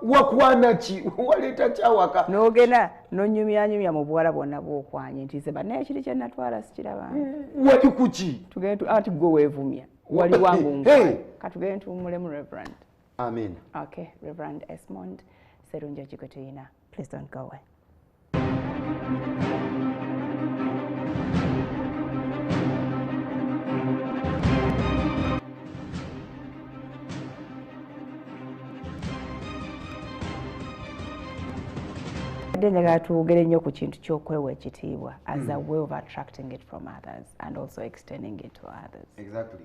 A: Wakwana ki? Waleeta kyawaka.
B: N'ogenda n'onyumyanyumya mu buwala bwonna bw'okwanye nti ze bannaye kiri kye natwala sikiraba.
A: Wali ku ki?
B: Tugende anti gwe weevumya. Wali wangu nkwaye. Katugende tuwummulemu Reverend.
A: Amen.
B: Okay, Reverend Esmond Serunjoji Gotoyina. Please don't go away. Njagala twogere nnyo ku kintu ky'okwewa ekitiibwa as a way of attracting it from others and also extending it to others.
A: Exactly.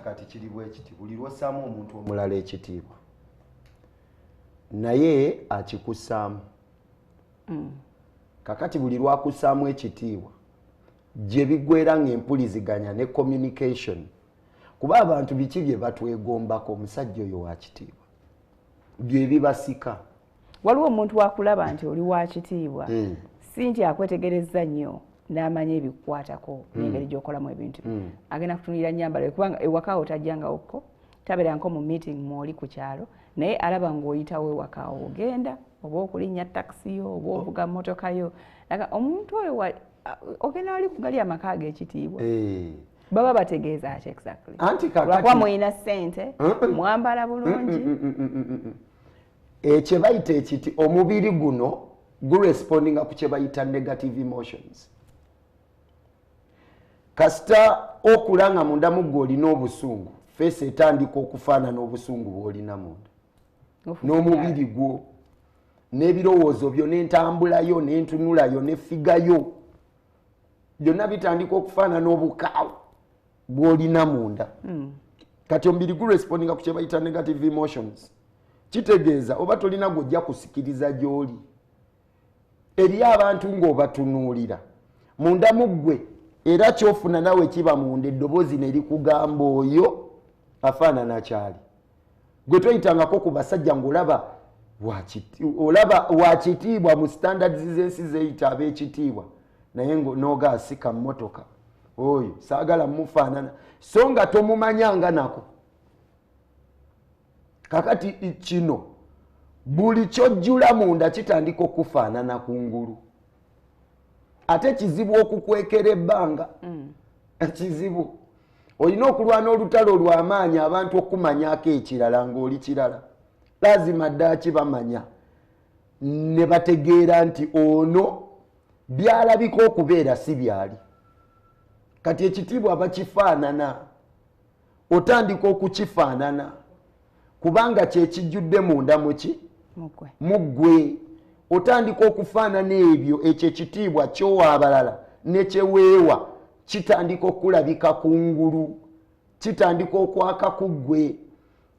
A: Kati kiri bwe kiti buli lw'ossaamu omuntu omulala ekitiibwa naye akikussaamu. Kakati buli lwakussaamu ekitiibwa gye bigwera ng'empuliziganya ne communication. Kuba abantu biki bye batwegombako omusajja oyo wa kitiibwa bye bibasika.
B: Waliwo omuntu wakulaba nti oli wa kitiibwa si nti akwetegereza nnyo n'amanya ebikukwatako n'engeri gy'okolamu ebintu. Agenda kutunulira nnyambala kubanga ewaka otajjangawokko tabeera nko mu meeting mwoli ku kyalo naye alaba ng'oyitawo ewaka ogenda oba okulinnya takisi yo oba ovuga mmotoka yo. Omuntu oyo ogenda wali kugali amaka ag'ekitiibwa. Baba bategeeza ati exactly. Lwakuba mulina ssente mwambala bulungi.
A: Kye bayita ekiti omubiri guno gurespondinga ku kye bayita negative emotions. Kasita okulanga munda mu gwe olina obusungu feesi etandika okufaanana obusungu bw'olina munda n'omubiri gwo n'ebirowoozo byo n'entambulayo n'entunulayo n'effigayo byonna bitandika okufaanana obukaawu bw'olina munda. Kati omubiri gurespondinga ku kye bayita negative emotions. Kitegeeza oba tolina gw'ojja kusikiriza gy'oli. Eri abantu ng'obatunuulira munda mu ggwe era ky'ofuna nawe kiba munda eddoboozi ne likugamba oyo afaanana kyali. Gwe toyitangako ku basajja ng'olaba wa kitiibwa mu standards z'ensi zeyita ab'ekitiibwa naye n'oga asika mmotoka oyo saagala mufaanana so nga tomumanyanga nako. Kakati kino buli kyojjula munda kitandika okufaanana kungulu. Ate kizibu okukwekera ebbanga. Kizibu. Olina okulwana olutalo lw'amaanyi abantu okumanyako ekirala ng'oli kirala. Lazima ddala kibamanya. Ne bategeera nti ono byalabika okubeera si byali. Kati ekitiibwa bakifaanana. Otandika okukifaanana. kubanga kyekijjudde munda muki muggwe otandika okufaanana ebyo ekyo ekitiibwa kyowa abalala nekyeweewa kitandika okulabika kungulu kitandika okwaka kuggwe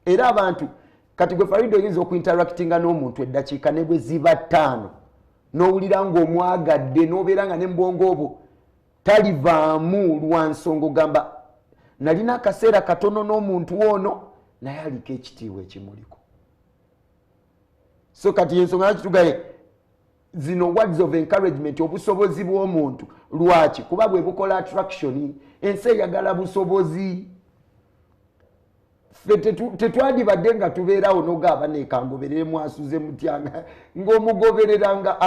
A: era abantu kati gwe Farido oyinza okuinteractinga n'omuntu eddakiika ne bwe ziba 5 n'owulira ng'omwagadde n'obeera nga n'embwongo obwo talivaamu lwa nsonga ogamba nalina akaseera katono n'omuntu ono naye aliko ekitiibwa ekimuliko so kati ensonga nakitugaye zino words of encouragement obusobozi bw'omuntu lwaki kuba bwe bukola attraction ensi eyagala busobozi tetwandibadde nga tubeerawo n'ogamba nekangoberere mwasuze mutyanga ng'omugoberera nga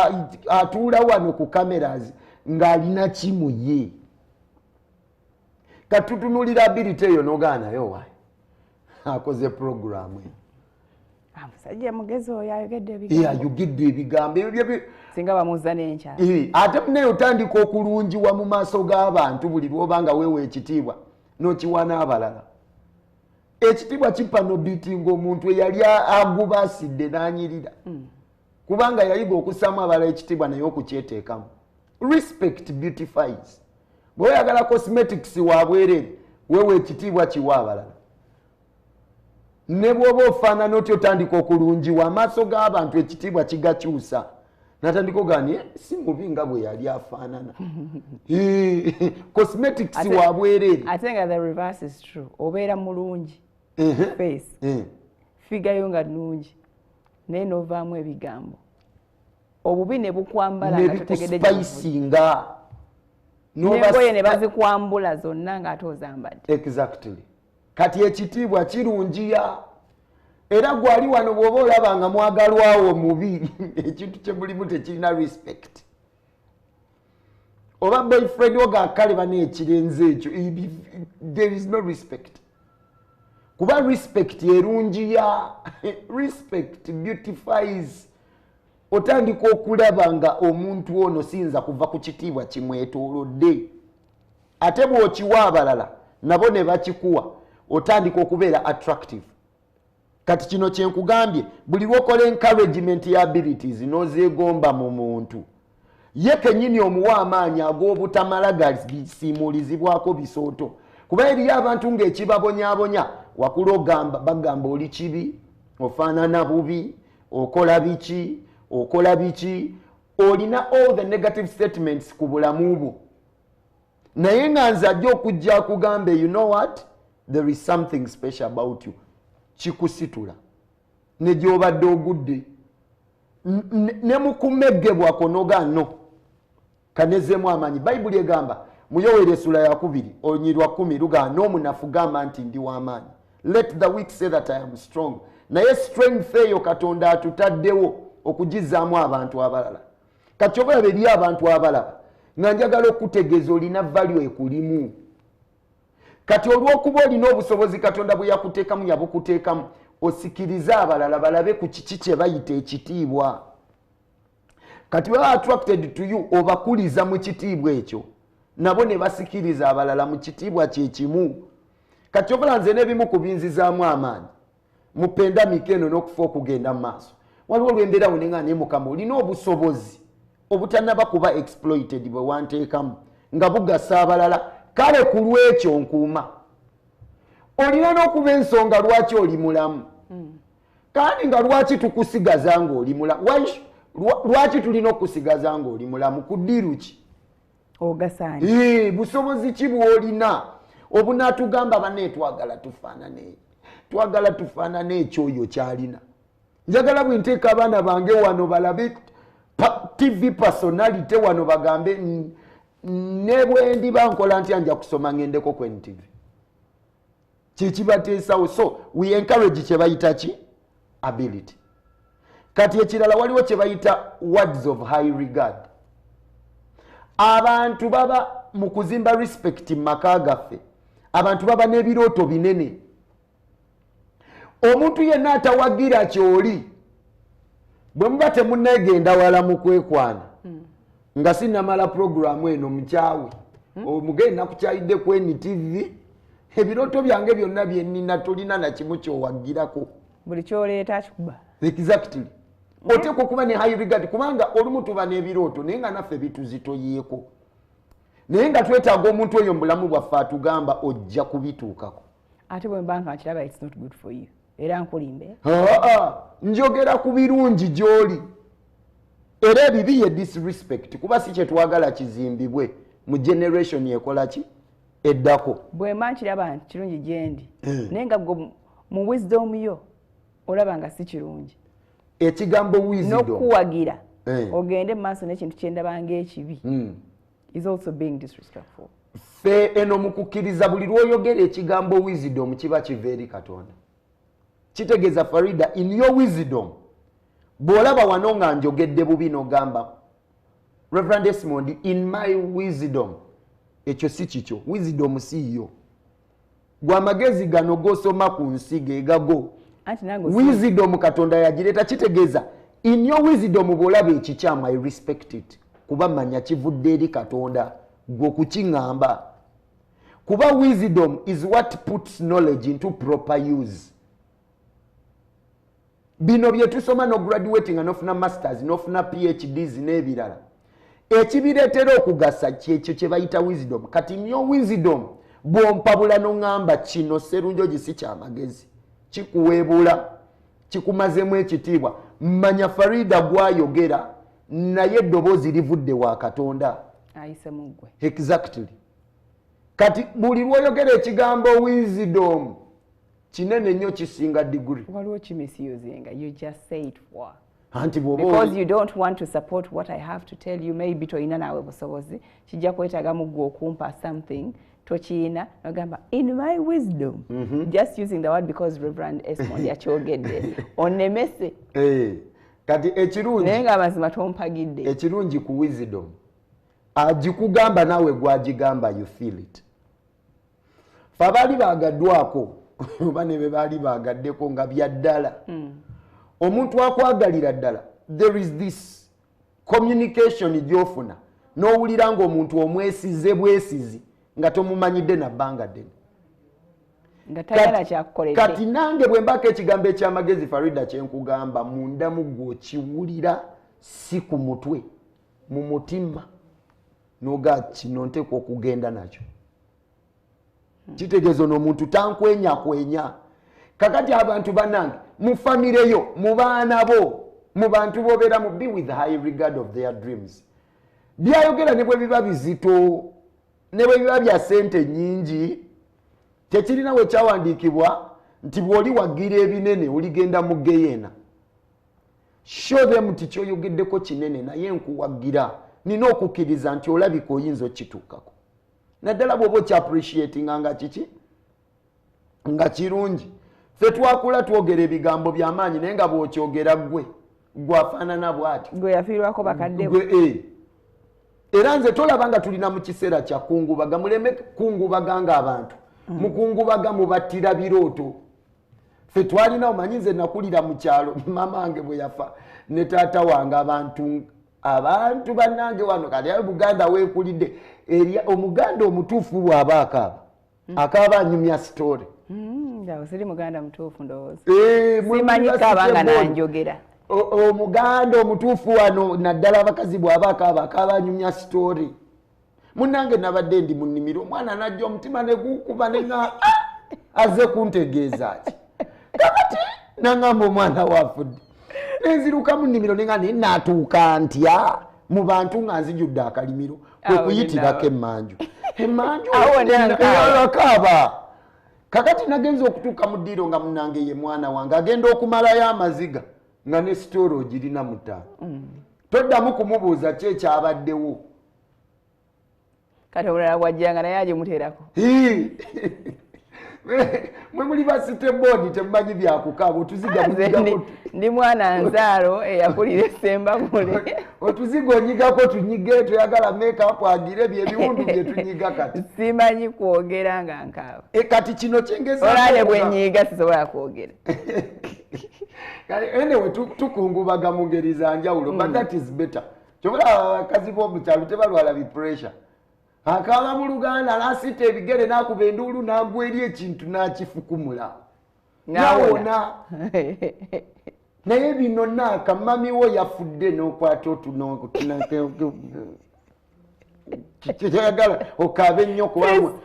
A: atuula wano ku cameras ng'alina kimu ye katutunulira ability eyo n'ogaana nayo wayi akoze programu
B: musajja mugezi oyo
A: ayogedde ebigambo
B: singa bamuza n'enkya
A: ate munaye otandika okulungiwa mu maaso g'abantu buli lw'obanga weewa ekitiibwa n'okiwa n'abalala ekitiibwa kipano bitinga omuntu eyali aguba asidde n'anyirira kubanga yayiga okusaamu abalala ekitiibwa naye okukyeteekamu respect beautifies bw'oyagala cosmetics wabwerere weewa ekitiibwa kiwa abalala ne bw'oba ofaanana otyo otandika okulungiwa amaaso g'abantu ekitiibwa kigakyusa natandika ogani si mubi nga bwe yali afaanana cosmetics wabwerere
B: ate nga the reverse is true obeera mulungi face figayo nga nnungi naye n'ovaamu ebigambo obubi ne bukwambala nga totegedde
A: nebikuspicinga
B: n'engoye ne bazikwambula zonna ng'ate ozambadde
A: exactly kati ekitiibwa kirungiya era gwali wano bw'oba olaba nga mwagalwawo mubi ekintu kye mulimu tekirina respect oba boyfriend wo gaakaleba n'ekirenze ekyo there is no respect kuba respect erungiya respect beautifies otandika okulaba nga omuntu ono siyinza kuva ku kitiibwa kimwetoolodde ate bw'okiwa abalala nabo ne bakikuwa otandika okubeera attractive kati kino kyenkugambye buli lwokola encouragement ya abilities n'ozeegomba mu muntu ye kennyini omuwa amaanyi ag'obutamala gasiimuulizibwako bisooto kuba eriyo abantu ng'ekibabonyaabonya wakula ogamba bagamba oli kibi ofaanana bubi okola biki olina all the negative statements ku bulamu bwo naye nga nze ajja okujja akugambe you know what there is something special about you kikusitula ne gy'obadde ogudde ne mukumeggebwako n'ogaano kanezeemu amaanyi bayibuli egamba mu Yoweri essula ya 2 olunyirwa 10 lugaa n'omunafu gamba nti ndi w'amaanyi let the weak say that I am strong naye strength eyo Katonda atutaddewo okugizaamu abantu abalala kati obalaba eri abantu abalala nga njagala okutegeeza olina value ekulimu kati olw'okuba olina obusobozi Katonda bwe yakuteekamu yabukuteekamu osikirize abalala balabe ku kiki kye bayita ekitiibwa kati baba attracted to you obakuliza mu kitiibwa ekyo nabo ne basikiriza abalala mu kitiibwa kye kimu kati obala nze n'ebimu ku binzizaamu amaanyi mu pandemic eno n'okufa okugenda mu maaso waliwo olw'embeera wonenga naye Mukama olina obusobozi obutanaba kuba exploited bwe wanteekamu nga bugasa abalala kale ku lw'ekyo nkuuma olina n'okuba ensonga lwaki oli mulamu kandi nga lwaki tukusigaza ng'oli mulamu lwaki tulina okusigaza ng'oli mulamu ku ddiru ki
B: ogasaani
A: busobozi ki bw'olina obunaatugamba banne twagala tufaanane ekyoyo kyalina njagala bwe nteeka abaana bange wano balabe TV personality wano bagambe ne bwe ndiba nkola ntya nja kusoma ngendeko ku NTV kikibateesawo so we encourage kye bayita ki ability kati ekirala waliwo kye bayita words of high regard abantu baba mu kuzimba respect mu maka gaffe abantu baba n'ebirooto binene omuntu yenna atawagira kyoli bwe muba temunneegenda wala mu kwekwana nga sinamala programu eno mukyawe omugenda kukyayidde ku NTV ebirooto byange byonna bye nnina tolina na kimu kyowagirako
B: buli kyoleeta kikuba.
A: Exactly. Oteekwa okuba ne high regard kubanga olumu tuba n'ebirooto naye nga naffe bituzitoyeeko. Naye nga twetaaga omuntu oyo mu bulamu bwaffe atugamba ojja kubituukako.
B: Ate bwe mba nga nkiraba it's not good for you. Era nkulimbe.
A: Njogera ku birungi gy'oli. Era ebibi ye disrespect kuba si kye twagala kizimbibwe mu generation ekola ki eddako.
B: Bwe mba nkiraba nti kirungi gye ndi. Naye nga mu wisdom yo olaba nga si kirungi.
A: Ekigambo wisdom
B: n'okuwagira ogende mu maaso n'ekintu kye ndabanga ekibi is also being disrespectful.
A: Fe eno mu kukkiriza buli lw'oyogera ekigambo wisdom kiba kiva eri Katonda. Kitegeeza Farida in your wisdom bw'olaba wano nga njogedde bubi n'ogamba Reverend Desmond in my wisdom ekyo si kikyo. Wisdom si yo. Gwa amagezi gano g'osoma ku nsi ge gago. Wisdom Katonda yagireeta kitegeeza in your wisdom bw'olaba ekikyamu I respect it kuba manya kivudde eri Katonda gwe okukiŋŋamba kuba wisdom is what puts knowledge into proper use. Bino bye tusoma no graduating n'ofuna masters n'ofuna PhDs n'ebirala ekibireetera okugasa kyekyo kye bayita wisdom. Kati in your wisdom bw'ompabula n'oŋŋamba kino serunjogi si kyamagezi kikuweebula kikumazemu ekitiibwa mmanya Farida gwayogera naye eddoboozi livudde wa Katonda
B: ayise mu ggwe.
A: Exactly. Kati buli lw'oyogera ekigambo wisdom kinene nnyo kisinga degree.
B: Waliwo kimisuzinga you just say it for
A: anti
B: because you don't want to support what I have to tell you maybe toyina naawe busobozi kijja kwetaaga mu ggwe okumpa something tochina nogamba in my wisdom just using the word because Reverend Esmond yakyogedde onemese
A: kati ekirungi
B: naye nga mazima tompagidde
A: ekirungi ku wisdom agikugamba naawe gwagigamba you feel it. Fabaali bagaddwako oba ne be baali bagaddeko nga bya ddala omuntu akwagalira ddala there is this communication gy'ofuna n'owulira ng'omuntu omwesize bwesizi nga tomumanyidde na bbanga ddene
B: nga tayala kyakukoledde.
A: Kati nange bwe mbaka ekigambo ekyamagezi Farida kyenkugamba munda mu gwe okiwulira si ku mutwe mu mutima noga kino nteekwa okugenda nakyo kitegeeza n'omuntu tankwenyakwenya. Kakati abantu bannange mu famire yo mu baana bo mu bantu bobeera mu be with high regard of their dreams. Byayogera ne bwe biba bizito ne bwe biba bya ssente nnyingi tekirina we kyawandiikibwa nti bw'oli waggira ebinene oligenda mu geyeena. Show them nti kyoyogeddeko kinene naye nkuwagira nina okukkiriza nti olabika oyinza okituukako. Naddala bw'oba okyapreciatinga nga kiki nga kirungi. Ffe twakula twogera ebigambo by'amaanyi naye nga bw'okyogera ggwe gwafaanana bw'ati
B: gwe yafiirwako bakadde
A: era nze tolaba nga tulina mu kiseera kya kungubaga muleme kungubaga ng'abantu mukungubaga mubattira birooto. Ffe twalina omanyi nze nakulira mu kyalo mama wange bwe yafa ne taata wange abantu bannange wano kati ayo Buganda weekulidde omuganda omutuufu bw'aba akaaba anyumya story.
B: Siri Muganda mutuufu ndowooza simanyi kaabanga nanjogera
A: omuganda omutuufu wano naddala abakazi bw'aba akaaba anyumya story. Munnange nabadde ndi mu nnimiro omwana najja omutima ne gukuba ne nga azze kuntegeeza ki kakati nangamba omwana wafudde nenziruka mu nnimiro nenga natuuka ntya mu bantu nga nzijudde akalimiro kwekuyitirako emmanju akaaba. Kakati nagenza okutuuka mu ddiiro nga munnange ye mwana wange agenda okumalayo amaziga nga ne sitooro ogirina mu ttaano toddamu kumubuuza ki ekyabaddewo.
B: Kati omulala wajjanga naye agimuteerako
A: mwe muli basite boodi temumanyi byakukaaba otuziga
B: ndi mwana nzaalo eyakulira essembabule
A: otuziga onyigako tunyige toyagala make-up agire byebiwundu bye tunyiga kati
B: simanyi kwogera nga nkaaba
A: kati kino kyengeza
B: olale bwe nyiga sisobola kwogera
A: anyway tukungubaga mu ngeri za njawulo but that is better. Kyobula abakazi b'omukyalo tebalwala bipressure. Akaaba mu Luganda n'asita ebigere n'akuba enduulu n'agwa eri ekintu n'akifukumula. nawona naye bino naaka mami wo yafudde n'okwata otunakiyagala okaaba ennyo kubamu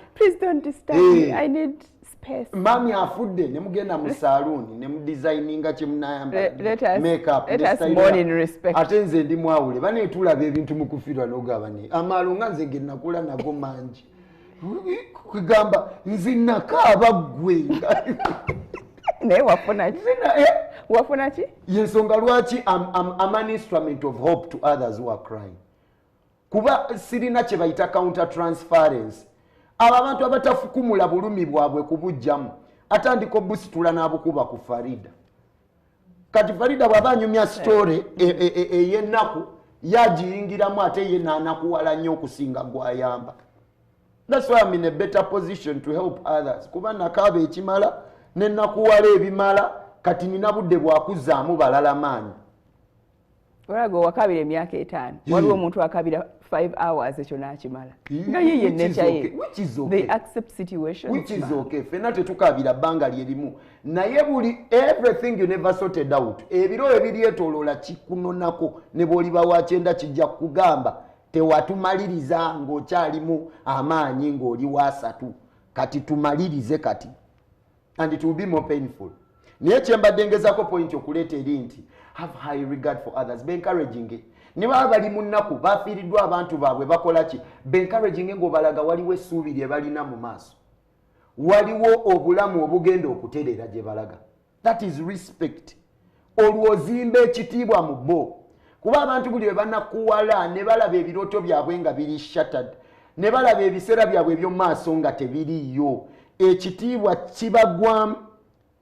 A: mami afudde ne mugenda mu saaluuni ne mudesigninga kyemunayambala makeup ate nze ndi mwawule baneetulaba ebintu mu kufirwa n'ogaba ne amaalo nga nze ge nakula nago mangi kugamba nzinakaaba ggwe
B: naye wafuna ki
A: yensonga lwaki am an instrument of hope to others who are crying kuba sirina kye bayita counter transference abo abantu abatafukumula bulumi bwabwe kubujjamu atandika obusitula n'abukuba ku Farida kati Farida bw'aba anyumya story ey'ennaku yagiyingiramu ate ye n'anakuwala nnyo okusinga gw'ayamba. That's why I'm in a better position to help others kuba nakaaba ekimala ne nakuwala ebimala kati nina budde bwakuzaamu balala maanyi.
B: Olaga wakabira emyaka 5 waliwo omuntu akabira 5 hours ekyo n'akimala nga ye yennecha ye they accept situations
A: which is okay fena tetukabira bbanga lyerimu naye buli everything you never sorted out ebiro ebiryetoloola kikunonako ne bw'oliba wakyenda kijja kugamba tewatumaliriza ng'okyalimu amaanyi ng'oli wasatu kati tumalirize kati and it will be more painful. Naye kyembadde ngezako point okuleeta eri nti have high regard for others, be encouraging it. Ne baba bali mu nnaku bafiiriddwa abantu baabwe bakola ki be encouraging ng'obalaga waliwo essuubi lye balina mu maaso waliwo obulamu obugenda okutereera gye balaga. That is respect. Olwo ozimba ekitiibwa mu bo kuba abantu buli bwe banakuwala ne balaba ebirooto byabwe nga biri shattered ne balaba ebiseera byabwe eby'omu maaso nga tebiriyo ekitiibwa kibagwamu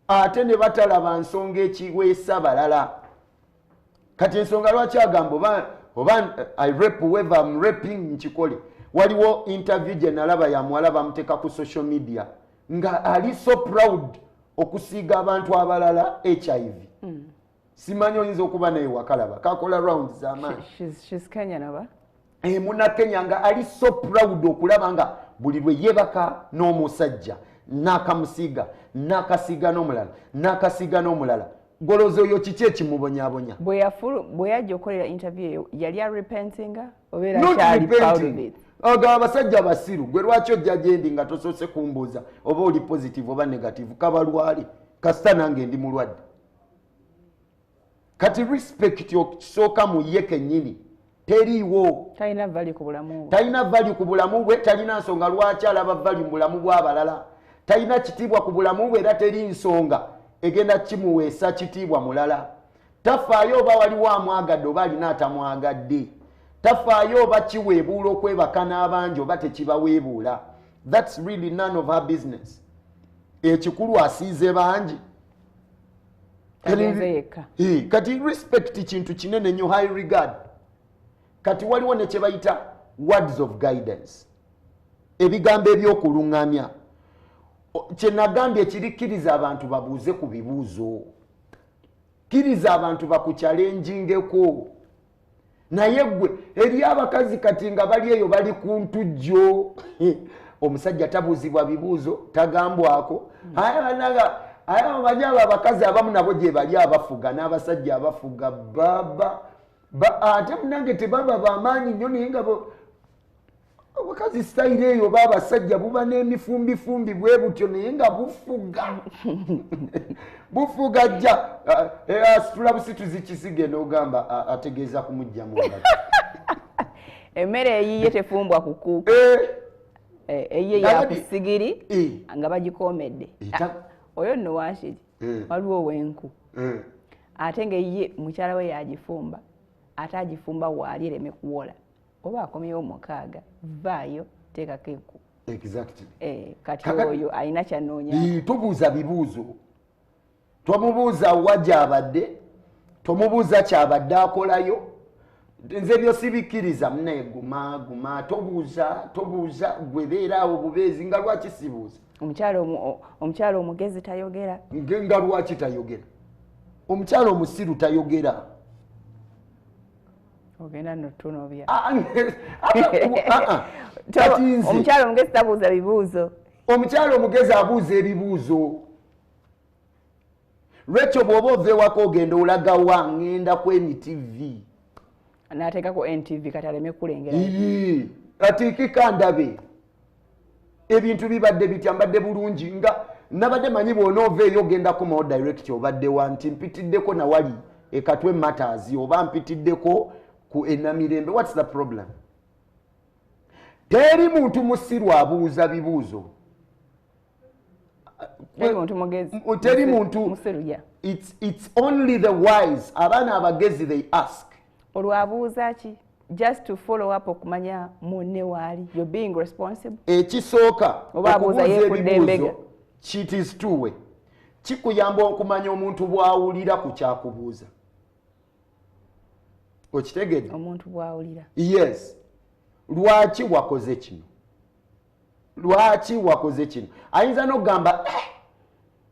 A: ate ne batalaba nsonga ekiweesa balala. Kati ensonga lwaki agamba oba I rap whoever I'm rapping nkikole. Waliwo interview gye nalaba ya muwala bamuteeka ku social media nga ali so proud okusiiga abantu abalala HIV. Simanyi oyinza okuba naye wakalaba kakola rounds z'amaanyi.
B: She's Kenyan oba?
A: Muna Kenya nga ali so proud okulaba nga buli lwe yebaka n'omusajja n'akamusiiga n'akasiiga n'omulala n'akasiiga n'omulala golozo yo kiki ekimubonyaabonya
B: bwe yajja okukolera interview eyo yali arepentinga obeera kyali proud of it.
A: Aga abasajja basiru gwe lwaki ojja gyendi nga tosoose kumbuuza oba oli positive oba negative kabalwali kasita nange ndi mulwadde. Kati respect okisooka mu ye kennyini teriiwo.
B: Talina value ku bulamu bwe.
A: Talina value ku bulamu bwe, talina nsonga lwaki alaba value mu bulamu bw'abalala. Talina kitiibwa ku bulamu bwe era teri nsonga egenda kimuweesa kitiibwa mulala. Tafaayo oba waliwo amwagadde oba alina atamwagadde. Tafaayo oba kiweebuula okwebaka n'abangi oba tekibaweebuula. That's really none of her business. Ekikulu asiize bangi. Kati respect kintu kinene nnyo, high regard. Kati waliwo ne kye bayita words of guidance. Ebigambo eby'okuluŋŋamya. Kye nagambye kirikkiriza abantu babuuze ku bibuuzo. Kkiriza abantu bakukyalengingeko. Naye ggwe eri abakazi kati nga bali eyo bali ku ntujjo. Omusajja tabuuzibwa bibuuzo, tagambwako. Aya abanyaba abakazi abamu nabo gye bali abafuga n'abasajja abafuga baba ate munange tebaba bamaanyi nnyo naye nga abakazi sitayire eyo baabasajja buba n'emifumbifumbi bwe butyo naye nga bufuga bufuga jja asitula busituzi kisige n'ogamba ategeeza kumujja mu ngalo.
B: Emmere eyiye tefumbwa ku kuku eyiye ya ku sigiri nga bagikomedde. Oyo nno wanshiri waliwo wenku ate ng'eyiye mukyala we yagifumba ate agifumba waali ereme kuwola oba akomyewo mukaaga vaayo teekako enku.
A: Exactly.
B: Kati oyo alina kyannoonya.
A: Tobuuza bibuuzo. Tomubuuza wajja abadde, tomubuuza kyabadde akolayo. Nze byo sibikkiriza munaye guma tobuuza gwe beeraawo bubeezi nga lwaki sibuuza.
B: Omukyalo omugezi tayogera.
A: Nga lwaki tayogera? Omukyalo omusiru tayogera.
B: Ogenda notunobya. Omukyalo omugezi tabuuza bibuuzo.
A: Omukyalo omugezi abuuza ebibuuzo. Rachel bw'oba ove wako ogenda olaga wa ngenda ku NTV
B: n'ateekako NTV kati aleme kulengera
A: ati kikandabe ebintu bibadde bitya mbadde bulungi nga nabadde manyi bw'onoova eyo ogenda kumawo direct obadde wa nti mpitiddeko nawali ekatwe matters oba mpitiddeko ku Enamirembe. What's the problem? Teri muntu musiru abuuza bibuuzo. Teri muntu it's only the wise abaana abagezi they ask.
B: Olwabuuza ki? Just to follow up okumanya munne waali. You're being responsible.
A: Ekisooka
B: okubuuza ebibuuzo
A: it is two way. Kikuyamba okumanya omuntu bw'awulira ku kyakubuuza. Okitegedde?
B: Omuntu bw'awulira.
A: Yes. Lwaki wakoze kino? Lwaki wakoze kino? Ayinza n'ogamba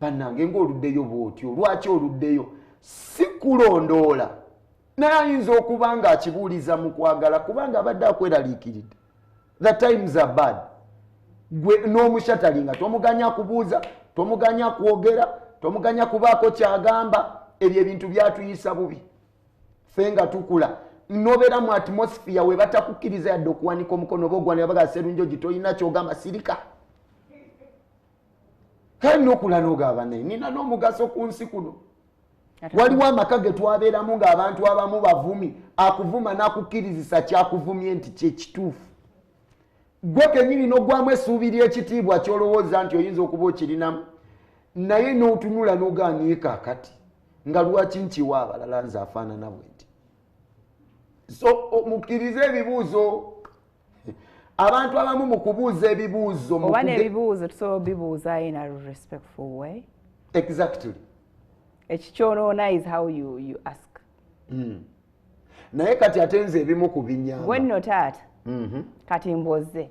A: bannange ng'oluddeyo bw'otyo. Lwaki oluddeyo? Si kulondoola. Naye ayinza okuba ng'akibuuliza mu kwagala kubanga abadde akweraliikiridde. The times are bad. Gwe n'omushatalinga tomuganya kubuuza, tomuganya kwogera, tomuganya kubaako kyagamba. Ebyo ebintu byatuyisa bubi. Ffe nga tukula nobeera mu atmosphere we batakukkiriza yadde okuwanika omukono oba ogwanira baga Sserunjogi toyina kyogamba sirika. Kale n'okula n'ogamba naye nina n'omugaso ku nsi kuno. Waliwo amaka ge twabeeramu ng'abantu abamu bavumi akuvuma n'akukkirizisa kyakuvumye nti kyekituufu. Gwe kennyini n'oggwamu essuubi ly'ekitiibwa ky'olowooza nti oyinza okuba okirinamu naye n'otunula n'ogaanye kaakati nga lwaki nkiwa abalala nze afaanana bwe nti. So mukkirize ebibuuzo. Abantu abamu mu kubuuza ebibuuzo
B: oba n'ebibuuzo tusobola bibuuza in a respectful way.
A: Exactly.
B: Ekikyonoona is how you ask.
A: Naye kati ate nze ebimu ku binyamba.
B: Gwe nno taata kati mboze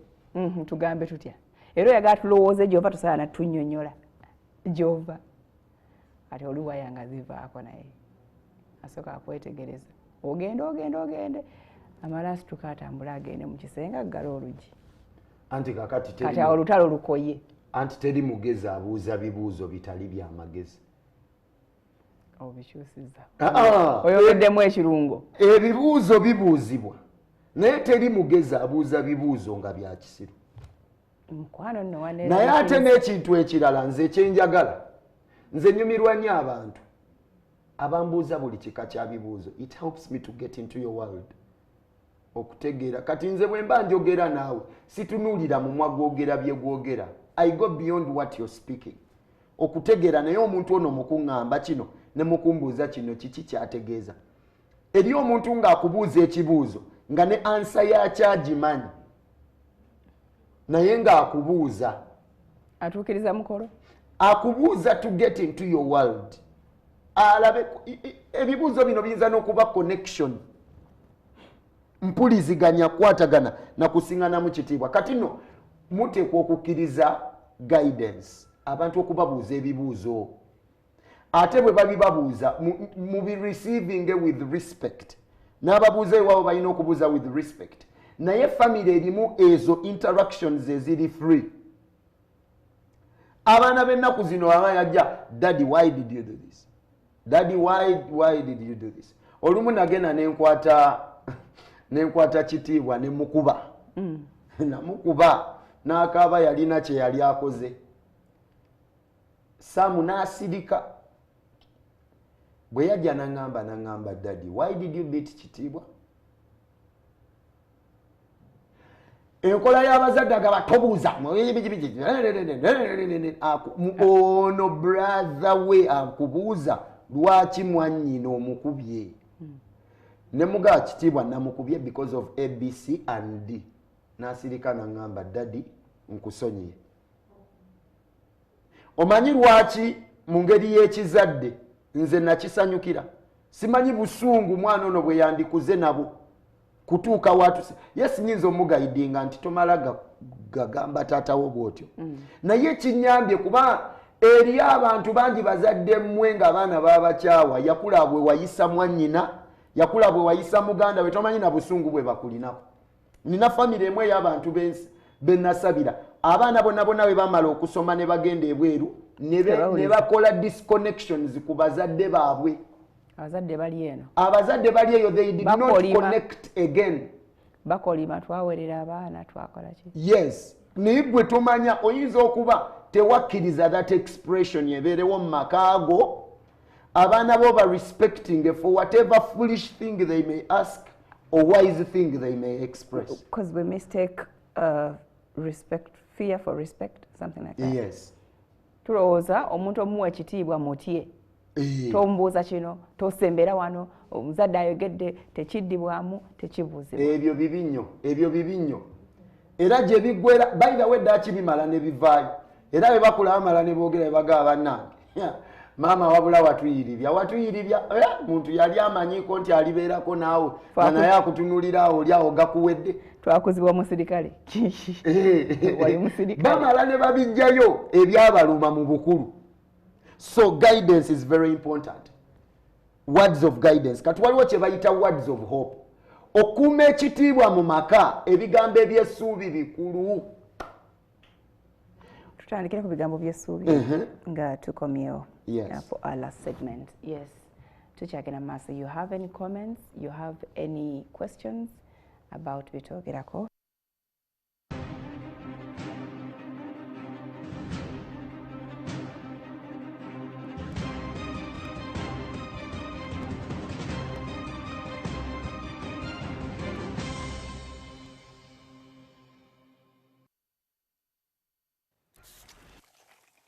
B: tugambe tutya. Era oyagala tulowooze gy'ova tusaana tunnyonnyola gy'ova. Kati oli wayanga zivaako naye asooka akwetegereza. Ogende amala asituka atambula agende mu kisenge aggala oluggi.
A: Anti kakati teri.
B: Kati olutalo lukoye.
A: Anti teri mugezi abuuza bibuuzo bitali bya magezi.
B: Obikyusiza. Oyogeddemu ekirungo.
A: Ebibuuzo bibuuzibwa. Naye teri mugezi abuuza bibuuzo nga bya kisiru.
B: Mukwano nno wanene.
A: Naye ate n'ekintu ekirala nze kyenjagala. Nze nyumirwa nnyo abantu abambuuza buli kika kya bibuuzo. It helps me to get into your world. Okutegeera kati nze bwe mba njogera naawe situnuulira mu mwa gwogera bye gwogera. I go beyond what you're speaking. Okutegeera naye omuntu ono mukuŋŋamba kino ne mukumbuuza kino kiki kyategeeza. Eri omuntu ng'akubuuza ekibuuzo nga ne ansa yakyagimanyi naye ng'akubuuza.
B: Atuukiriza mukolo?
A: Akubuuza to get into your world. Alabe ebibuuzo bino biyinza n'okuba connection. Mpuliziganya kwatagana na kusingana mu kitiibwa. Kati nno muteekwa okukkiriza guidance. Abantu okubabuuza ebibuuzo. Ate bwe babibabuuza mubi receiving with respect. N'ababuuza ewaabo balina okubuuza with respect. Naye family erimu ezo interactions eziri free. Abaana b'ennaku zino abayajja, Daddy, why did you do this? Daddy, why did you do this? Olumu nagenda nenkwata kitiibwa ne mukuba. Namukuba n'akaaba yalina kye yali akoze. Samu n'asirika. Bwe yajja n'angamba Daddy, why did you beat Kitiibwa? Enkola y'abazadde agaba tobuuza. Ono brother we akubuuza lwaki mwannyina omukubye. Ne mugaa Kitiibwa namukubye because of ABC and D. N'asirika n'angamba Daddy nkusonyiye. Omanyi lwaki mu ngeri y'ekizadde nze nakisanyukira. Simanyi busungu mwana ono bwe yandikuze nabo kutuuka watu. Yes, nyinza omugayidinga nti tomala gagamba taatawo bw'otyo. Naye kinyambye kuba eri abantu bangi bazadde mmwe ng'abaana babakyawa. Yakula bwe wayisa mwannyina, yakula bwe wayisa muganda we, tomanyi na busungu bwe bakulinako. Nina family emwe y'abantu bensi benasabira abaana bonna bwe bamala okusoma ne bagenda ebweru ne bakola disconnections ku bazadde baabwe.
B: Abazadde bali eno.
A: Abazadde bali eyo, they did not connect again.
B: Bakolima twawerera abaana twakola ki?
A: Yes. Naye gwe tomanya oyinza okuba tewakkiriza that expression ebeerewo mu maka ago. Abaana bo ba respecting for whatever foolish thing they may ask or wise thing they may express.
B: Because we mistake fear for respect, something like that.
A: Yes.
B: Tulowooza omuntu omuwa ekitiibwa mutye. Tombuuza kino, tosembera wano, omuzadde ayogedde tekiddibwamu, tekibuuzibwa.
A: Ebyo bibi nnyo. Era gye biggwera, by the way ddaaki bimala ne bivaayo. Era bwe bakula bamala ne boogera bagaa bannange. Maama wabula watuyiribya. Muntu yali amanyiiko nti alibeerako naawe. Naye akutunulira oli awo gakuwedde.
B: Twakuzibwa musirikale. Wali musirikale. Bamala
A: ne babijjayo ebyabaluma mu bukulu. So guidance is very important. Words of guidance. Kati waliwo kye bayita words of hope. Okuuma ekitiibwa mu maka ebigambo eby'essuubi bikulu.
B: Tutandikire ku bigambo by'essuubi nga tukomyewo.
A: Yes.
B: For our last segment. Yes. Tukyagenda maaso. You have any comments? You have any questions about bitwogerako?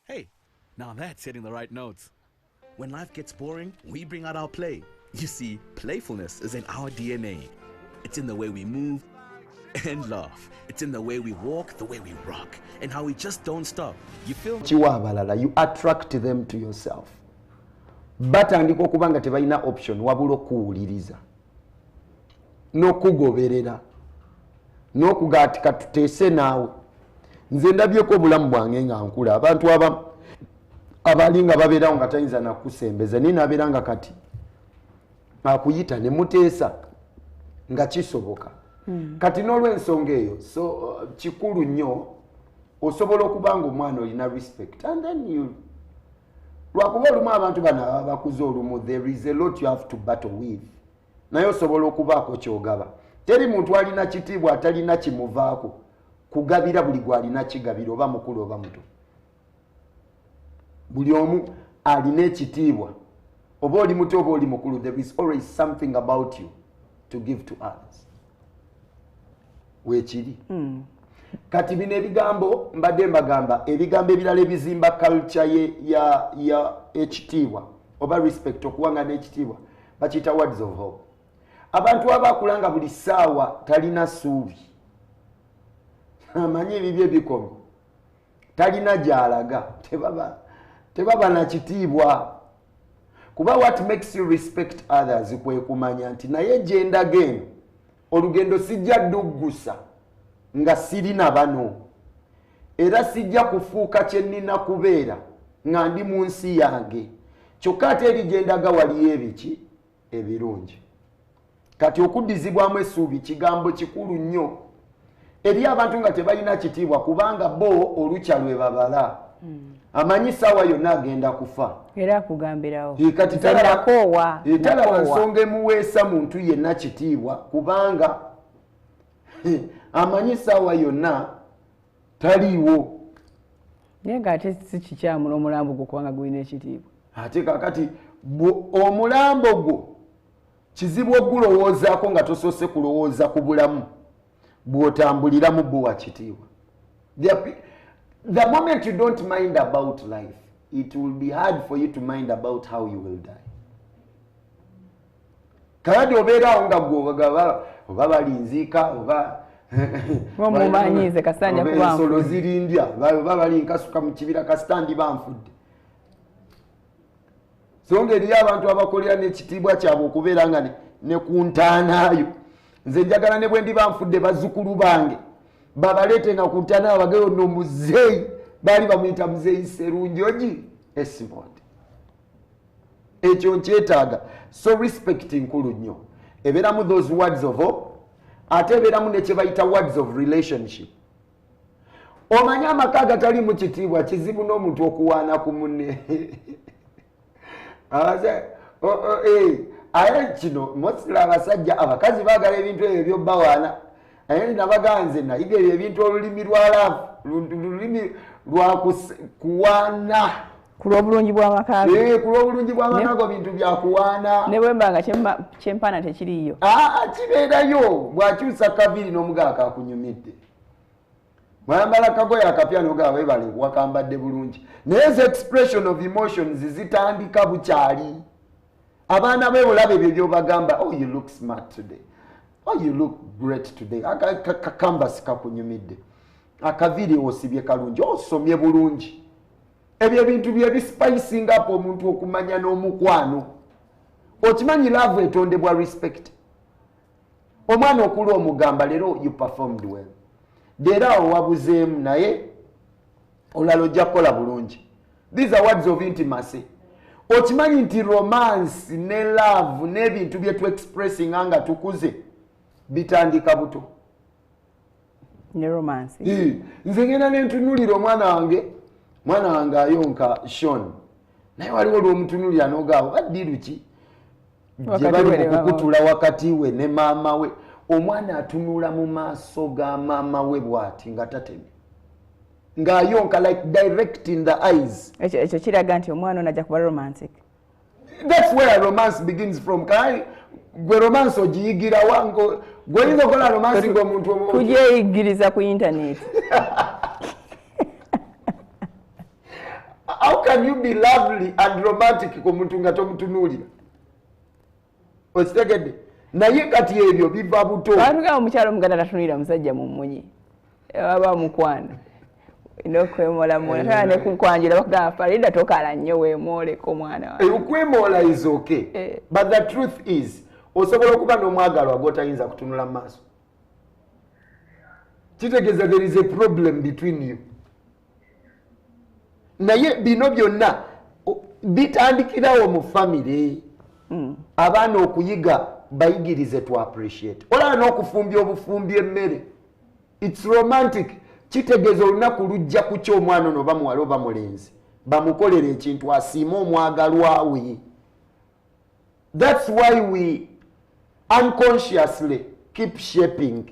C: Hey, now that's hitting the right notes. When life gets boring, we bring out our play. You see, playfulness is in our DNA. It's in the way we move and laugh. It's in the way we walk, the way we rock, and how we just don't stop. You feel?
A: You attract them to yourself. Batandika okuba nga tebalina option wabula okuwuliriza n'okugoberera n'okugaatika tuteese naawe. Nze ndabyeko obulamu bwange nga nkula abantu abali nga babeerawo nga tayinza nakusembeza naye nabeera nga kati akuyita ne muteesa nga kisoboka. Kati n'olw'ensonga eyo kikulu nnyo osobola okuba nga omwana olina respect and then you lwakuba olumu abantu bano abakuze olumu there is a lot you have to battle with naye osobola okubaako kyogaba. Teri muntu alina kitiibwa atalina kimuvaako kugabira buli gwalina kigabiro oba mukulu oba muto. Buli omu alina ekitiibwa oba oli muto oba oli mukulu. There is always something about you to give to others. Weekiri. Kati bino ebigambo mbadde mbagamba ebigambo ebirala ebizimba culture ya ekitiibwa oba respect okuwanga n'ekitiibwa bakiyita words of hope. Abantu abakulanga buli ssaawa talina ssuubi amanyi ebibyo ebikomi talina gy'alaga tebaba na kitiibwa kuba what makes you respect others kwe kumanya nti naye gye ndaga eno olugendo sijja dduggusa nga sirina bano era sijja kufuuka kye nnina kubeera nga ndi mu nsi yange kyokka ate eri gye ndaga waliyo ebiki ebirungi. Kati okuddizibwamu essuubi kigambo kikulu nnyo eri abantu nga tebalina kitiibwa kubanga bo olukya lwe babala. Amanyi ssaawa yonna agenda kufa
B: era akugambirawo
A: kati talaba nsonga emuweesa muntu yenna kitiibwa kubanga amanyi ssaawa yonna taliiwo.
B: Naye ng'ate si kikyamu n'omulambo gwo kubanga gulina ekitiibwa.
A: Ate kakati omulambo gwo kizibu ogulowoozaako nga tosoose kulowooza ku bulamu bw'otambuliramu bwo wa kitiibwa. The moment you don't mind about life, it will be hard for you to mind about how you will die. Kayadi obeerawo nga gw'ogaba oba balinziika oba
B: mumanyize kasanja kuba
A: ensolo zirindya oba bali nkasuka mu kibira kasita ndi banfudde. So ng'eriyo abantu abakolera n'ekitiibwa kyabwe okubeera nga ne ku ntaanaayo. Nze njagala ne bwe ndi banfudde bazzukulu bange babaleete nga ku ntaanaayo bageyo nno muzeeyi baali bamuyita muzeeyi Serunjogi Esmond. Ekyo nkyetaaga. So respect nkulu nnyo ebeeramu those words of hope ate ebeeramu ne kye bayita words of relationship. omanya amaka agatali mu kitiibwa kizibu n'omuntu okuwaana ku munne aye kino mosira abasajja abakazi baagala ebintu ebyo byobbawaana aye nabaganze nayiga ebyo ebintu olulimi lwa laavu lulimi lwa kuwaana
B: ku lw'obulungi bw'amaka
A: ku lw'obulungi bw'amaka go bintu byakuwaana
B: ne bwe mbanga kyempaana tekiriyo
A: kibeerayo bw'akyusa kaviri n'omugaa kakunyumidde mwayambala kagoye akapya nogaa webale wakambadde bulungi naye ezo expression of emotions zitandika bukyali abaana b'ebulabe ebyo byobagamba oh you look smart today oh you look great today akakambasi kakunyumidde akaviri osibye kalungi osomye bulungi ebyo ebintu bye bispicinga up omuntu okumanya n'omukwano okimanyi love etondebwa respect omwana okulu omugamba leero you performed well leero awo wabuzeemu naye olala ojja kukola bulungi these are words of intimacy okimanyi nti romance ne love n'ebintu bye tu-expressinga nga tukuze bitandika buto
B: ne romance
A: nze ngenda nentunulira omwana wange ayonka Sean naye waliwo lw'omutunulira n'ogaawo baddiru ki gye bali mukukutula wakati we ne maama we omwana atunula mu maaso ga maama we bw'ati nga tatemye ng'ayonka like direct in the eyes
B: ekyo kiraga nti omwana ono ajja kuba romantic.
A: That's where romance begins from. Gwe romance ogiyigira wango gweyinza okukola romance ng'omuntu
B: kujeyigiriza ku internet.
A: How can you be lovely and romantic ku muntu nga tomutunuulira? Okitegedde? Naye kati ebyo biva buto.
B: Abantu nga omukyalo omuganda tatunulira musajja mu mmunyi aba mukwana inokwemola mwana ne kukwanjira bakugamba Farida tokala nnyo weemoleko mwana wange.
A: Okwemola is okay. But the truth is osobola okuba n'omwagalwa gw'otayinza kutunula mu maaso. Kitegeeza there is a problem between you. Naye bino byonna bitandikirawo mu family. Abaana okuyiga bayigirize to appreciate. Olaba n'okufumbya obufumbi emmere. It's romantic. Kitegeeza olunaku lujja ku ky'omwana ono bamuwala oba mulenzi bamukolera ekintu asiima omwagalwa we. That's why we unconsciously keep shaping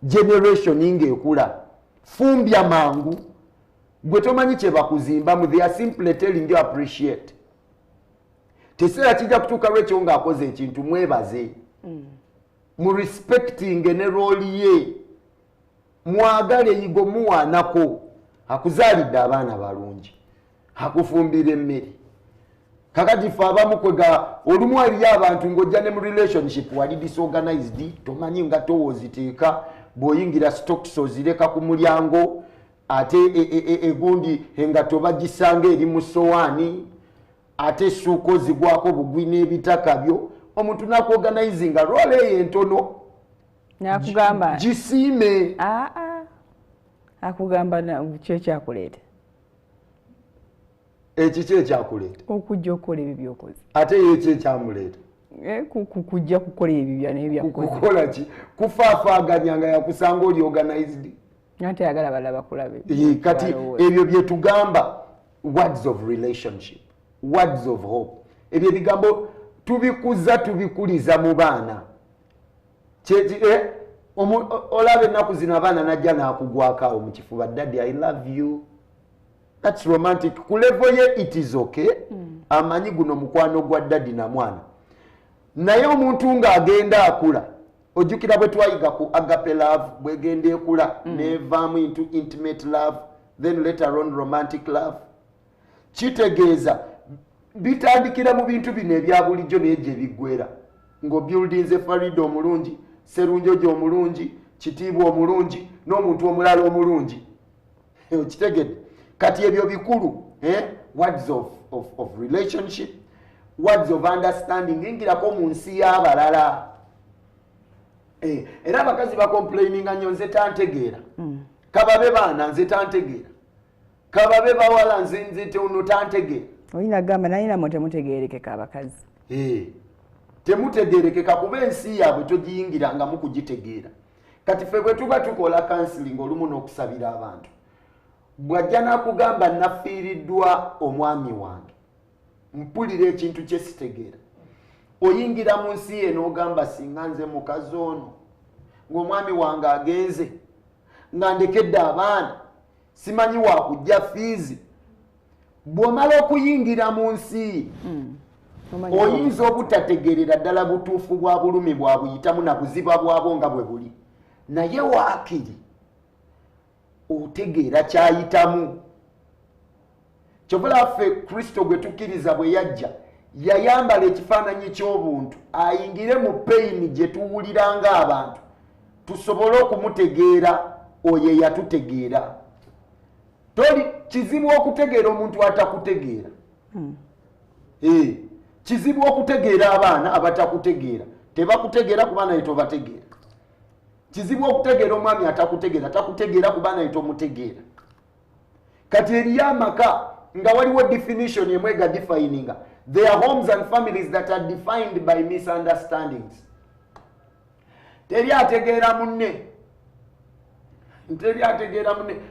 A: generation ng'ekula. Fumbya mangu gwe tomanyi kye bakuzimbamu, they are simply telling you appreciate. Teseera kijja kutuuka lwekyo ng'akoze ekintu mwebaze mu respecting ne role ye. Mwagale yigo muwanako akuzaalidde abaana balungi akufumbira emmere. Kakati fe abamu kwega olumu eriyo abantu ng'ojja ne mu relationship wali disorganized tomanyi nga towoziteeka bw'oyingira stocks ozireka ku mulyango ate egundi engato bagisanga eri mu sowaani ate essuuka ozigwako bugwi n'ebitaka byo omuntu nakuorganizinga role eyo entono
B: nakugamba
A: gisiime
B: akugamba kyo kyakuleeta
A: ekiki ekyakuleeta
B: okujja okukola ebyo byokoze
A: ate ye ki ekyamuleeta
B: kujja kukola ebyo nebyakoze
A: kukola ki kufaafaaganya nga yakusanga oli organized
B: ate yagala balala bakulabe
A: kati ebyo bye tugamba words of relationship, words of hope, ebyo bigambo tubikuza tubikuliza mu baana. Olabe ennaku zino abaana najja n'akugwako mu kifuba, daddy I love you. That's romantic. Ku level ye it is okay. Amanyi guno mukwano gwa daddy na mwana. Naye omuntu ng'agenda akula ojjukira bwe twayiga ku agape love bwegenda ekula nevaamu into intimate love, then later on romantic love. Kitegeeza bitandikira mu bintu bino ebya bulijjo naye gye biggwera. Ng'obuildinze Farida omulungi, Serunjojo omulungi, Kitiibwa omulungi, n'omuntu omulala omulungi. Okitegedde? Kati ebyo bikulu, words of relationship, words of understanding, ingirako mu nsi y'abalala. Era abakazi bakomplaininga nnyo nze tantegeera. Kababe baana nze tantegeera. Kababe bawala nze ono tantegeera.
B: Oyina gamba naye namwe temutegeerekeka abakazi.
A: Temutegeerekeka kuba ensi yaabwe togiyingirangamu kugitegeera. kati ffe bwe tuba tukola counseling olumu n'okusabira abantu bw'ajja n'akugamba nafiiriddwa omwami wange mpulira ekintu kye sitegeera oyingira mu nsi ye n'ogamba singa nze mukazi ono ng'omwami wange agenze nga ndekedde abaana simanyi wakujja fiizi bw'omala okuyingira mu nsi oyinza obutategeerera ddala butuufu bwa bulumi bwabuyitamu na buziba bwabwo nga bwe buli naye waakiri otegeera kyayitamu kyovula ffe kristo gwe tukkiriza bwe yajja yayambala ekifaananyi ky'obuntu ayingire mu peyini gye tuwulira ng'abantu tusobole okumutegeera oyo eyatutegeera toli kizibu okutegeera omuntu atakutegeera kizibu okutegeera abaana abatakutegeera tebakutegeera kuba naye tobategeera kizibu okutegeera omwami atakutegeera takutegeera kuba naye tomutegeera kati eriyo amaka nga waliwo definition emwega defininga there are homes and families that are defined by misunderstandings teri ategeera munne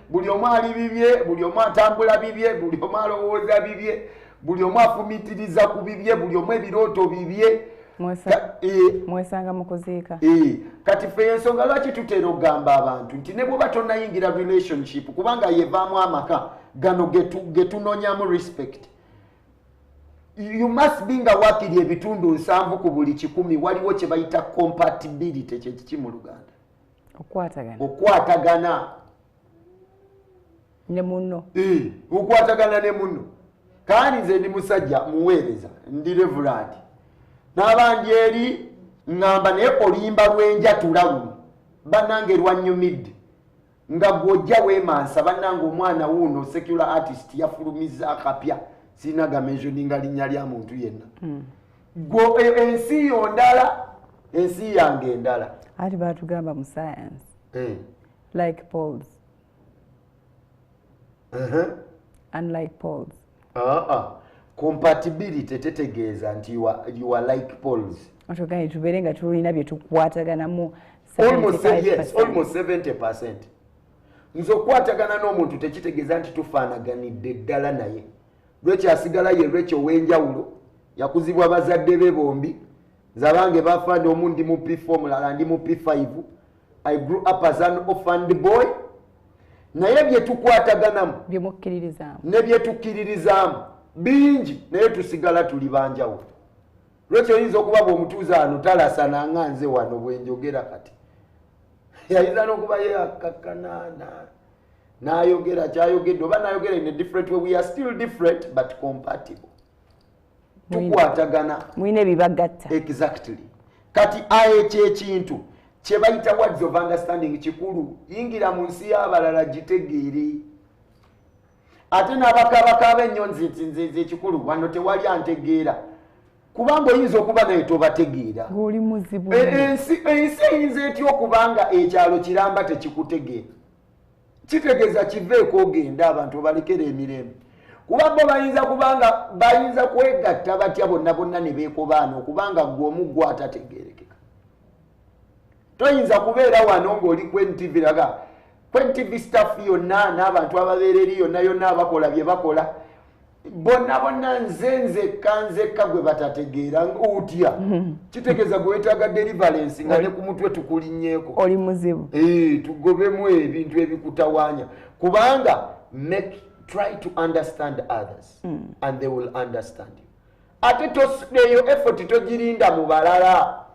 A: buli omu ali bibye buli omu atambula bibye buli omu alowooza bibye buli omu afumitiriza ku bibye buli omu ebirooto bibye
B: mwesanga mu kuziika
A: kati ffe ensonga lwaki tutera okugamba abantu nti ne bwoba tonnayingira relationship kubanga yevaamu amaka gano getunonyamu respect you must be nga waakiri ebitundu 7 ku buli 100 waliwo kye bayita compatibility kyekiki mu Luganda okwatagana
B: ne munno
A: okwatagana ne munno kaani nze ndi musajja muweereza ndi reverend n'abandi eri ngamba naye oluyimba lw'enjatula luno bannange lwannyumidde nga gw'ojja weemansa bannange omwana wuuno secular artist yafulumiza akapya sirina gamensioninga linnya lya muntu yenna ensi yo ndala ensi yange endala
B: ati batugamba mu science like poles unlike poles
A: compatibility tetegeeza nti you are like poles
B: otogaye tubeere nga tulina bye tukwataganamu
A: almost 70%. Nze okukwatagana n'omuntu tekitegeeza nti tufaanaganidde ddala naye lwekyo asigala ye lwekyo ow'enjawulo yakuzibwa bazadde be bombi nze abange bafaanira omu ndi mu P4 mulala ndi mu P5 I grew up as an orphaned boy naye bye tukwataganamu ne bye tukkiririzaamu bingi naye tusigala tuli banjawulo lwekyo oyinza okuba bw'omutuuza wano talasana nga nze wano bwenjogera kati yayinza n'okuba ye akakkanana n'ayogera kyayogedde oba n'ayogera in a different way we are still different but compatible tukwatagana
B: mwine ebibagatta
A: exactly kati ekyekintu kye bayita words of understanding kikulu yingira mu nsi y'abalala gitegeere ate n'abakabaka b'ennyo nze ekikulu wano tewali antegeera kubanga oyinza okuba naye tobategeera ensi eyinza etya okubanga ekyalo kiramba tekikutegeera kitegeeza kiveeko ogenda abantu obalekera emirembe kuba bo bayinza kwegatta batya bonna bonna ne beekobaana okubanga gwe omu gwe atategeerekeka toyinza kubeera wano ng'oli kwentv laga kwentv staff yonna n'abantu ababeera eri yonna abakola bye bakola bonna nzekka gwe batategeera otya kitegeeza gwe weetaaga deliverance nga ne ku mutwe tukulinnyeeko
B: oli muzibu
A: tugobemu ebintu ebikutawaanya kubanga try to understand others and they will understand you ate eyo effort togirinda mu balala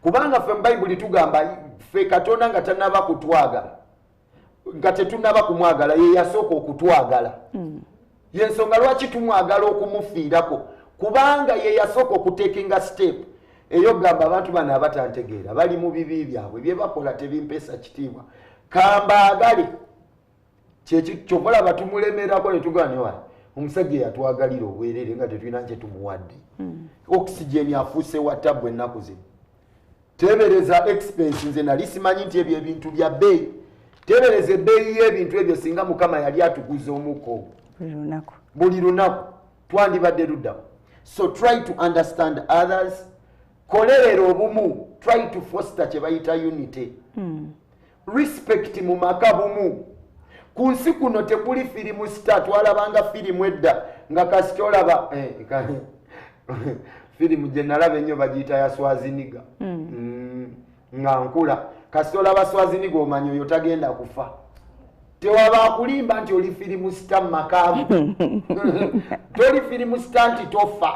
A: kubanga ffe mu bayibuli tugamba ffe Katonda nga tanaba kutwagala nga tetunaba kumwagala ye yasooka okutwagala yensonga lwaki tumwagala okumufiirako kubanga ye yasooka okutekinga step eyogamba abantu bano abatantegeera bali mu bibi byabwe bye bakola tebimpeesa kitiibwa kambaagale kyokyobalaba tumulemerako ne tugamba omusajja yatwagalira obwerere nga tetulina kye tumuwadde oxygen afuuse wattabu ennaku zino tebereza expense nze nali simanyi nti ebyo ebintu bya bbeeyi tebereza ebbeeyi y'ebintu ebyo singa mukama yali atuguza omukko buli lunaku twandibadde luddamu so try to understand others kolerera obumu try to foster kye bayita unity. Respect mu maka bumu. Ku nsi kuno tekuli firimu star twalabanga firimu edda nga kasita olaba firimu gye nalaba ennyo bagiyita ya Swaziniga. Nga nkula kasita olaba Swaziniga omanyi oyo tagenda kufa. Tewaba akulimba nti oli firimu star makamu. Toli firimu star nti tofa.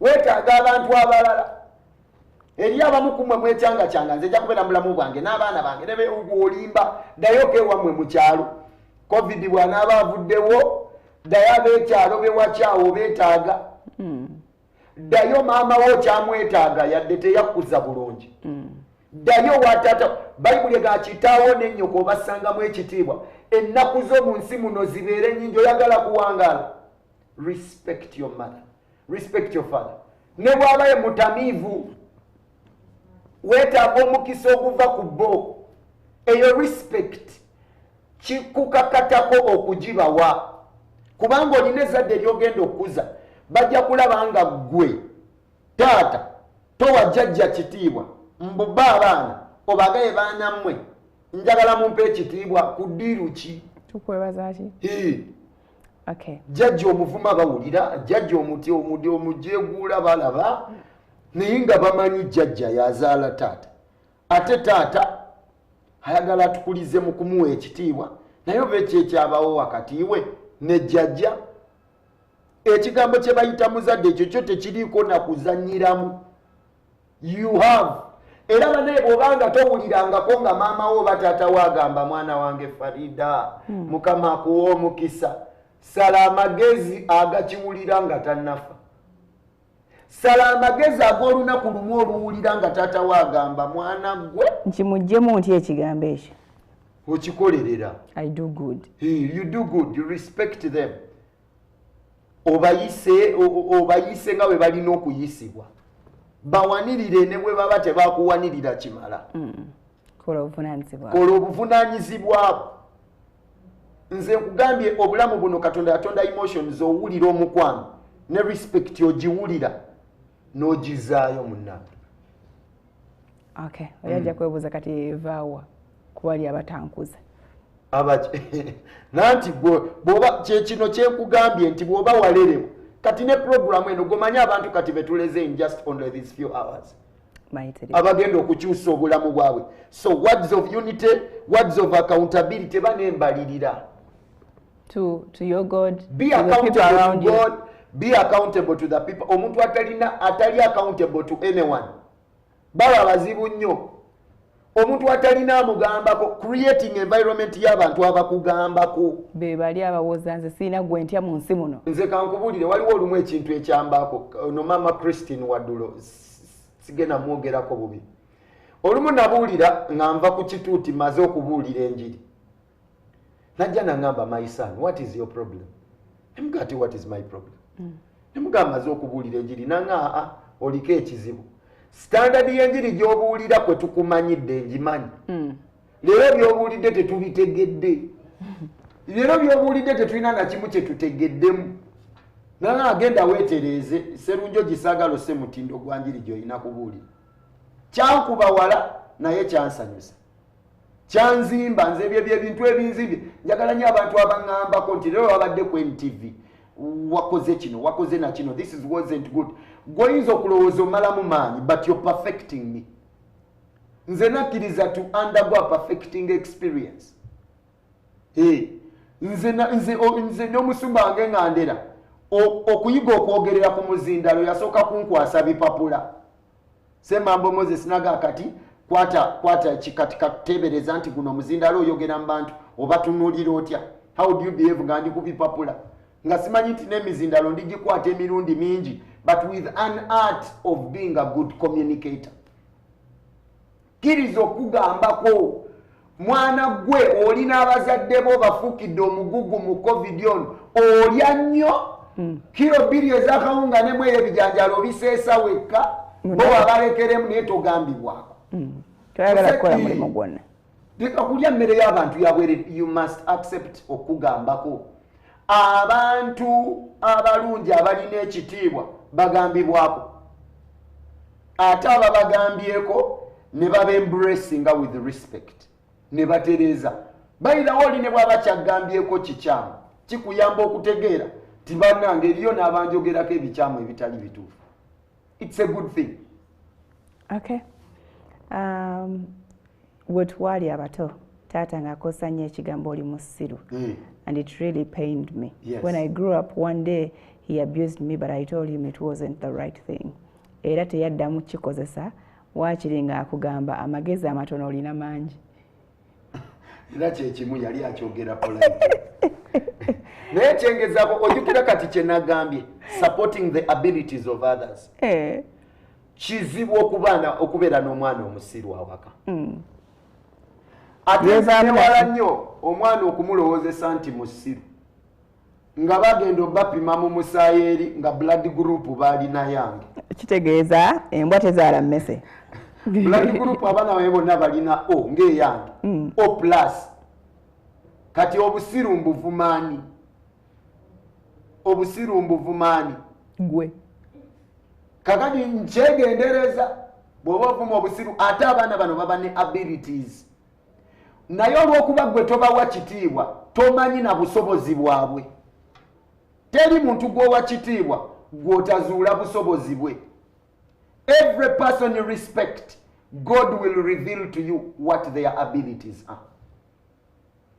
A: Weetaaga abantu abalala. Eri abamu kumwe mwekyanga nze nja kubeera mulamu bwange n'abaana bange ne olimba ddayo ewammwe mu kyalo. Covid bw'anaaba avuddewo ddayo ab'ekyalo bewakyawo beetaaga. Ddayo maama wo kyamwetaaga yadde teyakkuza bulungi. Ddayo watata Bayibuli ga kitaawo n'ennyoko obasangamu ekitiibwa. Ennaku zo mu nsi muno zibeere nnyingi oyagala kuwangaala. Respect your mother. Respect your father. Ne bw'aba ye mutamiivu weetaaga omukisa okuva ku bo. Eyo respect kikukakatako okugibawa. Kubanga olina ezzadde ly'ogenda okukuza bajja kulaba nga ggwe taata towa jjajja kitiibwa mbuba abaana obagaye baana mmwe njagala mumpe ekitiibwa ku ddiiru ki.
B: Tukwebaza ki? Okay.
A: Jjajja omuvuma bawulira, jjajja omujeeguula balaba, naye nga bamanyi jjajja yazaala taata. Ate taata ayagala atukulize mu kumuwa ekitiibwa, naye oba ekyekyabawo wakati we ne jjajja. Ekigambo kye bayita muzadde ekyo kyo tekiriiko na kuzannyiramu. You have. Era banaye bw'obanga towulirangako nga maama wo oba taata wo agamba mwana wange Farida, Mukama akuwa omukisa. Sala amagezi agakiwulira nga tannafa. Sala amagezi ag'olunaku lumu oluwulira nga taata wo agamba mwana gwe.
B: Nkimuggyemu ntya ekigambo ekyo?
A: Okikolerera.
B: I do good.
A: You do good. You respect them. Obayise nga bwe balina okuyisibwa. Bawanirire ne bwe baba tebakuwanirira kimala.
B: Kola obuvunaanyizibwa.
A: Kola obuvunaanyizibwa. Nze nkugambye obulamu buno Katonda yatonda emotions owulira omukwano ne respect ogiwulira n'ogizaayo munnange.
B: Okay. Oyajja kwebuuza kati vaawa kuwali abatankuza.
A: Nanti bw'oba kino kyekugambye nti bw'oba walerewo kati ne programu eno gomanyi abantu kati betuleze in just only these few hours. Abagenda okukyusa obulamu bwabwe. So words of unity, words of accountability banembalirira.
B: To your God,
A: be accountable to God, be accountable to the people. Omuntu atali accountable to anyone. Baba bazibu nnyo. Omuntu atalina amugambako, creating environment y'abantu abakugambako.
B: Be bali abawoza nze sina gwe ntya mu nsi muno.
A: Nze kankubulire waliwo olumu ekintu ekyambako no mama Christine Wadulo sigena mwogerako bubi. Olumu nabuulira nga nva ku kituuti maze okubuulira enjiri. Najja nangamba my son, what is your problem? Nemugati what is my problem? Nemugamba maze okubuulira enjiri nanga oliko ekizibu. Standard y'enjiri gy'obuulira kwe tukumanyidde ngimanyi. Leero by'obuulidde tetubitegedde. Leero by'obuulidde tetulina na kimu kye tutegeddemu. Nanga agenda weetereeze serunjo gisaagalo se mutindo gwa njiri gy'olina kubuulira. Kyankuba wala naye kyansanyusa. Kyanzimba nze ebyo ebintu ebinzimbi. Njagala nnyo abantu abaŋŋambako nti leero wabadde ku NTV. Wakoze kino, wakoze na kino. This wasn't good. Goyinza okulowooza omalamu maanyi, but you're perfecting me. Nze nakkiriza to undergo a perfecting experience. Nze n'omusumba wange ng'andera. Okuyiga okwogerera ku muzindalo yasooka kunkwasa bipapula. Ssemambo Moses naga kati kwata kikati katebereza nti guno muzindalo oyogera mu bantu oba tunuulira otya. How do you behave nga ndi ku bipapula? Nga simanyi nti n'emizindalo ndigikwata emirundi mingi, but with an art of being a good communicator. Kkiriza okugambako mwana gwe olina abazadde bo bafuukidde omugugu mu COVID ono olya nnyo kilo 2 ez'akawunga ne mwere ebijanjalo obiseesa wekka bo wabalekeremu naye togambibwako.
B: Toyagala kukola mulimu gwonna.
A: Leka kulya mmere y'abantu yabwere. You must accept okugambako. Abantu abalungi abalina ekitiibwa bagambibwako. ate ababagambyeko ne baba embracinga with respect ne batereza bayirawo oli ne bwaba kyagambyeko kikyamu kikuyamba okutegeera ti bannange eriyo n'abanjogerako ebikyamu ebitali bituufu. It's a good thing.
B: Okay. Bwe twali abato taata ng'akosa nnyo ekigambo oli musiru. And it really pained me.
A: Yes.
B: When I grew up one day he abused me but I told him it wasn't the right thing. Era teyaddamu kikozesa waakiri ng'akugamba amagezi amatono olina mangi.
A: Era kyekimu yali akyogera polite. Naye kyengezaako ojjukira kati kye nagambye supporting the abilities of others. Kizibu okubeera n'omwana omusiru awaka. Ate newala nnyo omwana okumulowoozesa nti musiru nga bagenda obapima mu musaayi nga blood group baalina yange.
B: Kitegeeza embwa tezaala mmese.
A: Blood group abaana bawe bonna balina O ng'eyange. O plus. Kati obusiru mbuvumaani. Obusiru mbuvumaani.
B: Gwe.
A: Kakati nkyegendereza bw'oba ovuma obusiru ate abaana bano baba ne abilities. Naye olw'okuba gwe tobawa kitiibwa tomanyi na busobozi bwabwe. Teri muntu gw'owa kitiibwa gw'otazuula busobozi bwe. Every person you respect, God will reveal to you what their abilities are.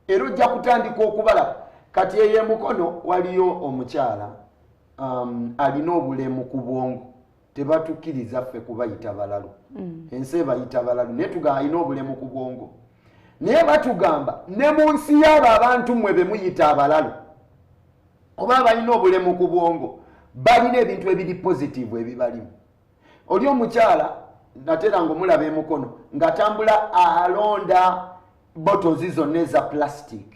A: Era ojja kutandika okubala kati eye mukono waliyo omukyala alina obulemu ku bwongo tebatukkiriza ffe kubayita balalu. Ensi bayita balalu naye tugamba alina obulemu ku bwongo. Naye batugamba ne mu nsi y'abo abantu mmwe be muyita abalalu oba balina obulemu ku bwongo balina ebintu ebiri positive ebibalimu. Oli omukyala natera ng'omulaba emukono ng'atambula alonda bottles zonna eza plastic.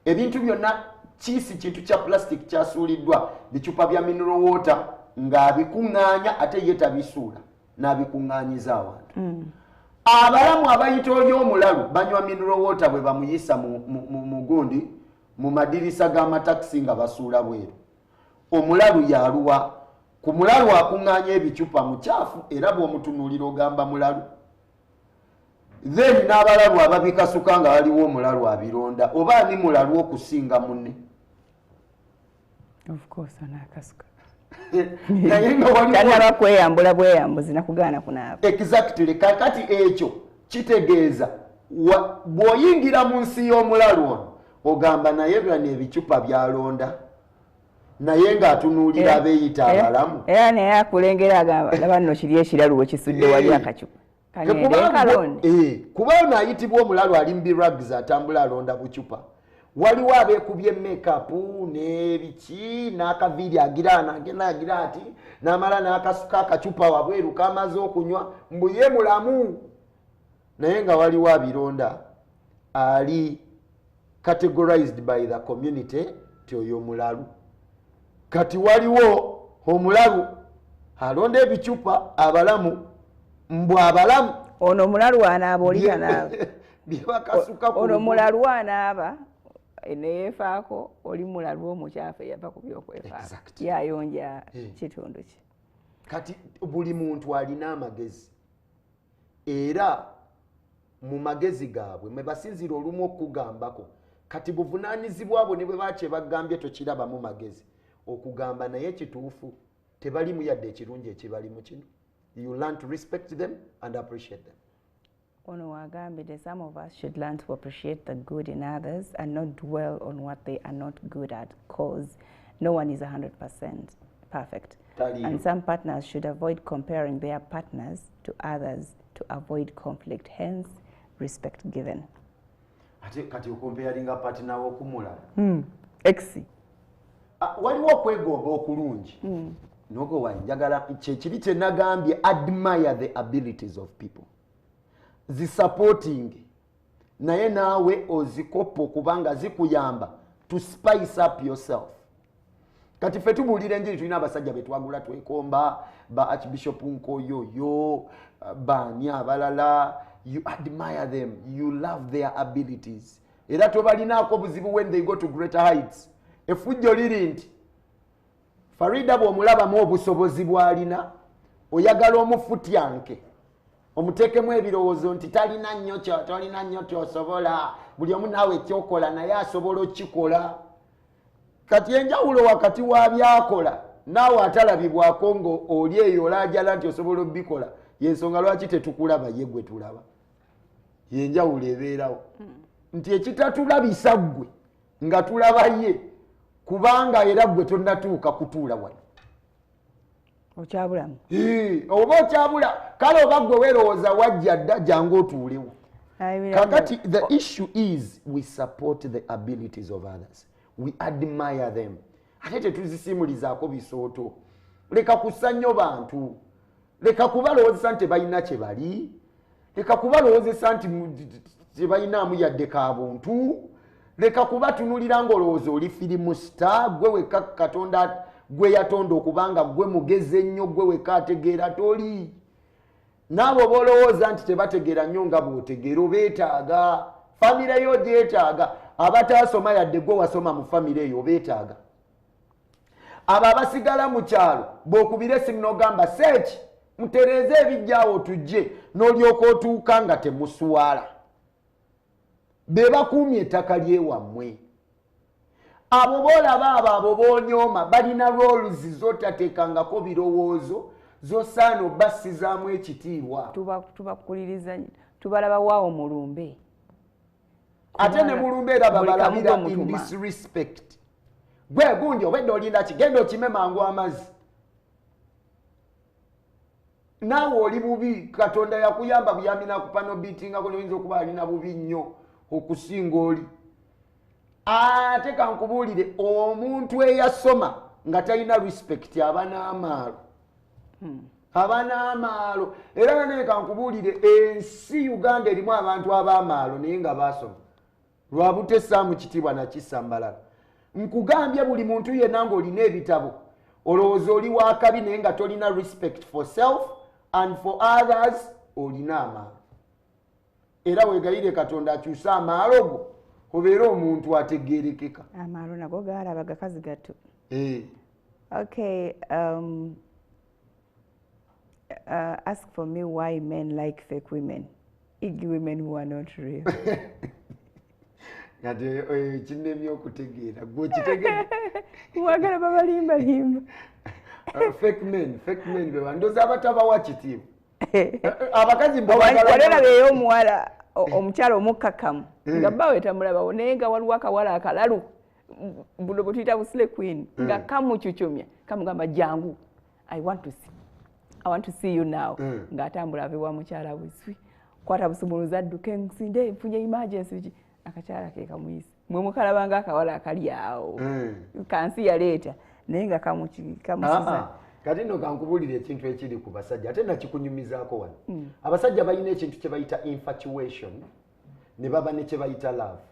A: Ebintu byonna kiisi kintu kya plastic kyasuuliddwa bicupa bya mineral water ng'abikuŋŋaanya ate ye tabisuula n'abikuŋŋaanyiza abantu. Abalamu abayita oli omulalu banywa mineral water bwe bamuyisa mu gundi mu madirisa g'amatakisi nga basuula bweru. Omulalu yaluwa ku mulalu akuŋŋaanya ebicupa mukyafu era bw'omutunuulira ogamba mulalu. Then n'abalalu ababikasuka nga waliwo omulalu abironda oba ani mulalu okusinga munne.
B: Of course anaakasuka.
A: Naye nga waliwo
B: abakweyambula bweyambuzi nakugaana kunaaba.
A: Exactly. Kakati ekyo kitegeeza bw'oyingira mu nsi y'omulalu ono ogamba naye bano ebicupa byalonda naye ng'atunuulira abeeyita abalamu.
B: Era naye akulengera agamba laba nno kiri ekiralu bwe kisudde wali akacupa.
A: Kuba ono ayitibwa omulalu ali mu biruggs atambula alonda bucupa. Waliwo abeekubye make-up n'ebiki n'akaviiri agiraana agenda agira ati n'amala n'akasuka akacupa wabweru kamaze okunywa mbu ye mulamu. Naye nga waliwo abironda ali categorized by the community ti oyo mulalu. Kati waliwo omulalu alonda ebicupa abalamu mbu abalamu.
B: Ono omulalu anaaba oli kanaaba.
A: Byebakasuka ku
B: ono mulalu anaaba neyeefaako oli mulalu omukyafu eyava ku byokwefaako. Yayonja kitundu ki.
A: Kati buli muntu alina amagezi era mu magezi gaabwe mwe basinzira olumu okugambako kati buvunaanyizibwa abo ne bwe bakye bagambye tokiraba mu magezi okugamba naye kituufu tebalimu yadde ekirungi ekibalimu kino. You learn to respect them and appreciate them.
B: Ono wagambide some of us should learn to appreciate the good in others and not dwell on what they are not good at, because no one is 100% perfect. And some partners should avoid comparing their partners to others to avoid conflict, hence respect given.
A: Kati okumpeyaringa partner w'okumulala.
B: Exi.
A: Waliwo okwegomba okulungi. Nogo wa njagala kiri kye nagambye admire the abilities of people. Supporting naye naawe ozikopo kubanga zikuyamba to spice up yourself. Kati ffe tubuulira enjiri tulina abasajja be twagula twekomba ba Archbishop Nkoyoyo baani abalala. You admire them, you love their abilities. Era tobalinaako buzibu when they go to greater heights. Effujjo liri nti Farida bw'omulabamu obusobozi bw'alina oyagala omufutyanke omuteekemu ebirowoozo nti talina nnyo kyosobola buli omu naawe ekyokola naye asobola okikola. Kati enjawulo wakati wa byakola naawe atalabibwako ngo oli eyo olaajala nti osobola obikola yensonga lwaki tetukulaba ye gwe tulaba. Yenjawulo ebeerawo nti ekitatulabisa ggwe nga tulaba ye kubanga era ggwe tonnatuuka kutuula wano.
B: Okyabulamu.
A: Oba okyabula kale oba ggwe weerowooza wajja dda jangu otuulewo. Kakati the issue is we support the abilities of others. We admire them. Ate tetuzisimulizaako bisooto. Leka kussa nnyo bantu. Leka kubalowoozesa nti balina kye bali. Leka kubalowoozesa nti tebalinaamu yadde kaabuntu. Leka kubatunulira ng'olowooza oli firimu star gwe wekka Katonda gwe yatonda okubanga gwe mugezi ennyo gwe wekka ategeera toli. N'abo boolowooza nti tebategeera nnyo nga bw'otegeera obeetaaga. Famire yo gyetaaga. Abataasoma yadde gwe wasoma mu famire eyo obeetaaga. Abo abasigala mu kyalo bw'okubira essimu n'ogamba seeki mutereeze ebijjaawo tujje n'olyoka otuuka nga temuswala. Be bakuumye ettaka ly'ewammwe. Abo boolaba abo boonyooma balina roles z'otateekangako birowoozo z'osaana obassizaamu ekitiibwa.
B: Tubakuliriza tubalaba waawo mu lumbe.
A: Ate ne mu lumbe era babalabira in disrespect. Gwe gundi obedde olinda ki genda okime mangu amazzi. Naawe oli bubi Katonda yakuyamba buyambi nakupa n'obiitingako n'oyinza okuba alina bubi nnyo okusinga oli. Ate kankubuulire omuntu eyasoma nga talina respect aba n'amaalo. Aba n'amaalo. Era naye kankubuulire ensi Uganda erimu abantu ab'amaalo naye nga baasoma. Lwabutessaamu kitiibwa nakissambalala. Nkugambye buli muntu yenna ng'olina ebitabo olowooza oli wa kabi naye nga tolina respect for self and for others olina amaalo. Era weegayire Katonda akyusa amaalo go obeera omuntu ategeerekeka.
B: Amaalo nago gaalaba gakazi gatto. Okay, ask for me why men like fake women. Iggy women who are not real.
A: Ngate kinemye okutegeera gwe kitegeera.
B: Mwagala babalimbalimba.
A: Fake men be wandoza abatabawa kitiibwa. Abakazi mbawagala.
B: Walera beyo omuwala omukyalo omukkakkamu nga bbawe tamulabawo naye nga waliwo akawala akalalu buno bwe tuyita busile queen nga kamukyukyumya kamugamba jangu I want to see you now ng'atambula ave wa mukyala bwiswi kwata busumuluzi adduke nsinde nfunye emergency biki akakyala ke kamuyise mwe mukalabanga akawala akali awo kansi yaleeta naye nga kamusiza.
A: Kati nno kankubulira ekintu ekiri ku basajja ate nakikunyumizaako wano. Abasajja balina ekintu kye bayita infatuation ne baba ne kye bayita love.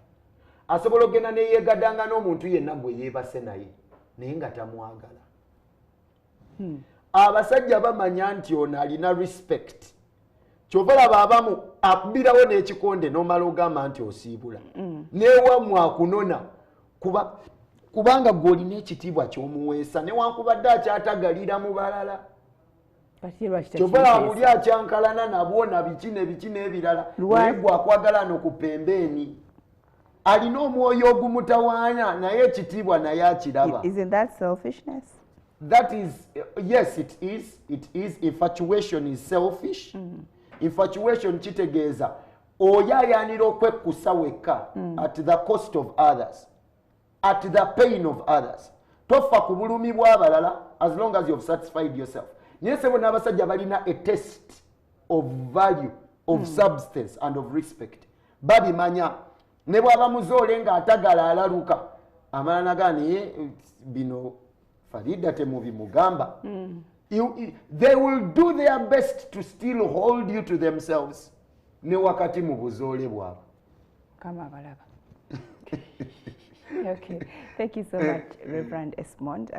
A: Asobola okugenda neyeegaddanga n'omuntu yenna gwe yeebase naye naye nga tamwagala. Abasajja bamanya nti ono alina respect. Kyova olaba abamu akubirawo n'ekikonde n'omala ogamba nti osiibula. N'ewammwe akunona kubanga gw'olina ekitiibwa ky'omuweesa newankubadde akyatagalira mu balala. Kyova buli akyankalana nabwo na biki n'ebirala naye gwe akwagala n'okupembeeni. Alina omwoyo ogumutawaanya naye ekitiibwa naye akiraba.
B: Isn't that selfishness?
A: That is, yes, it is. It is. Infatuation is selfish. Infatuation kitegeeza oyaayaanira okwekkusa wekka at the cost of others, at the pain of others. Tofa ku bulumi bw'abalala as long as you have satisfied yourself. Naye sebo n'abasajja balina a taste of value, of substance and of respect. Babimanya ne bw'aba muzoole ng'atagala alaluka amala nagaa naye bino Farida temubimugamba. They will do their best to still hold you to themselves. Ne wakati mu buzoole bwabwe.
B: Kama balaba. Okay. Thank you so much, Reverend Esmond.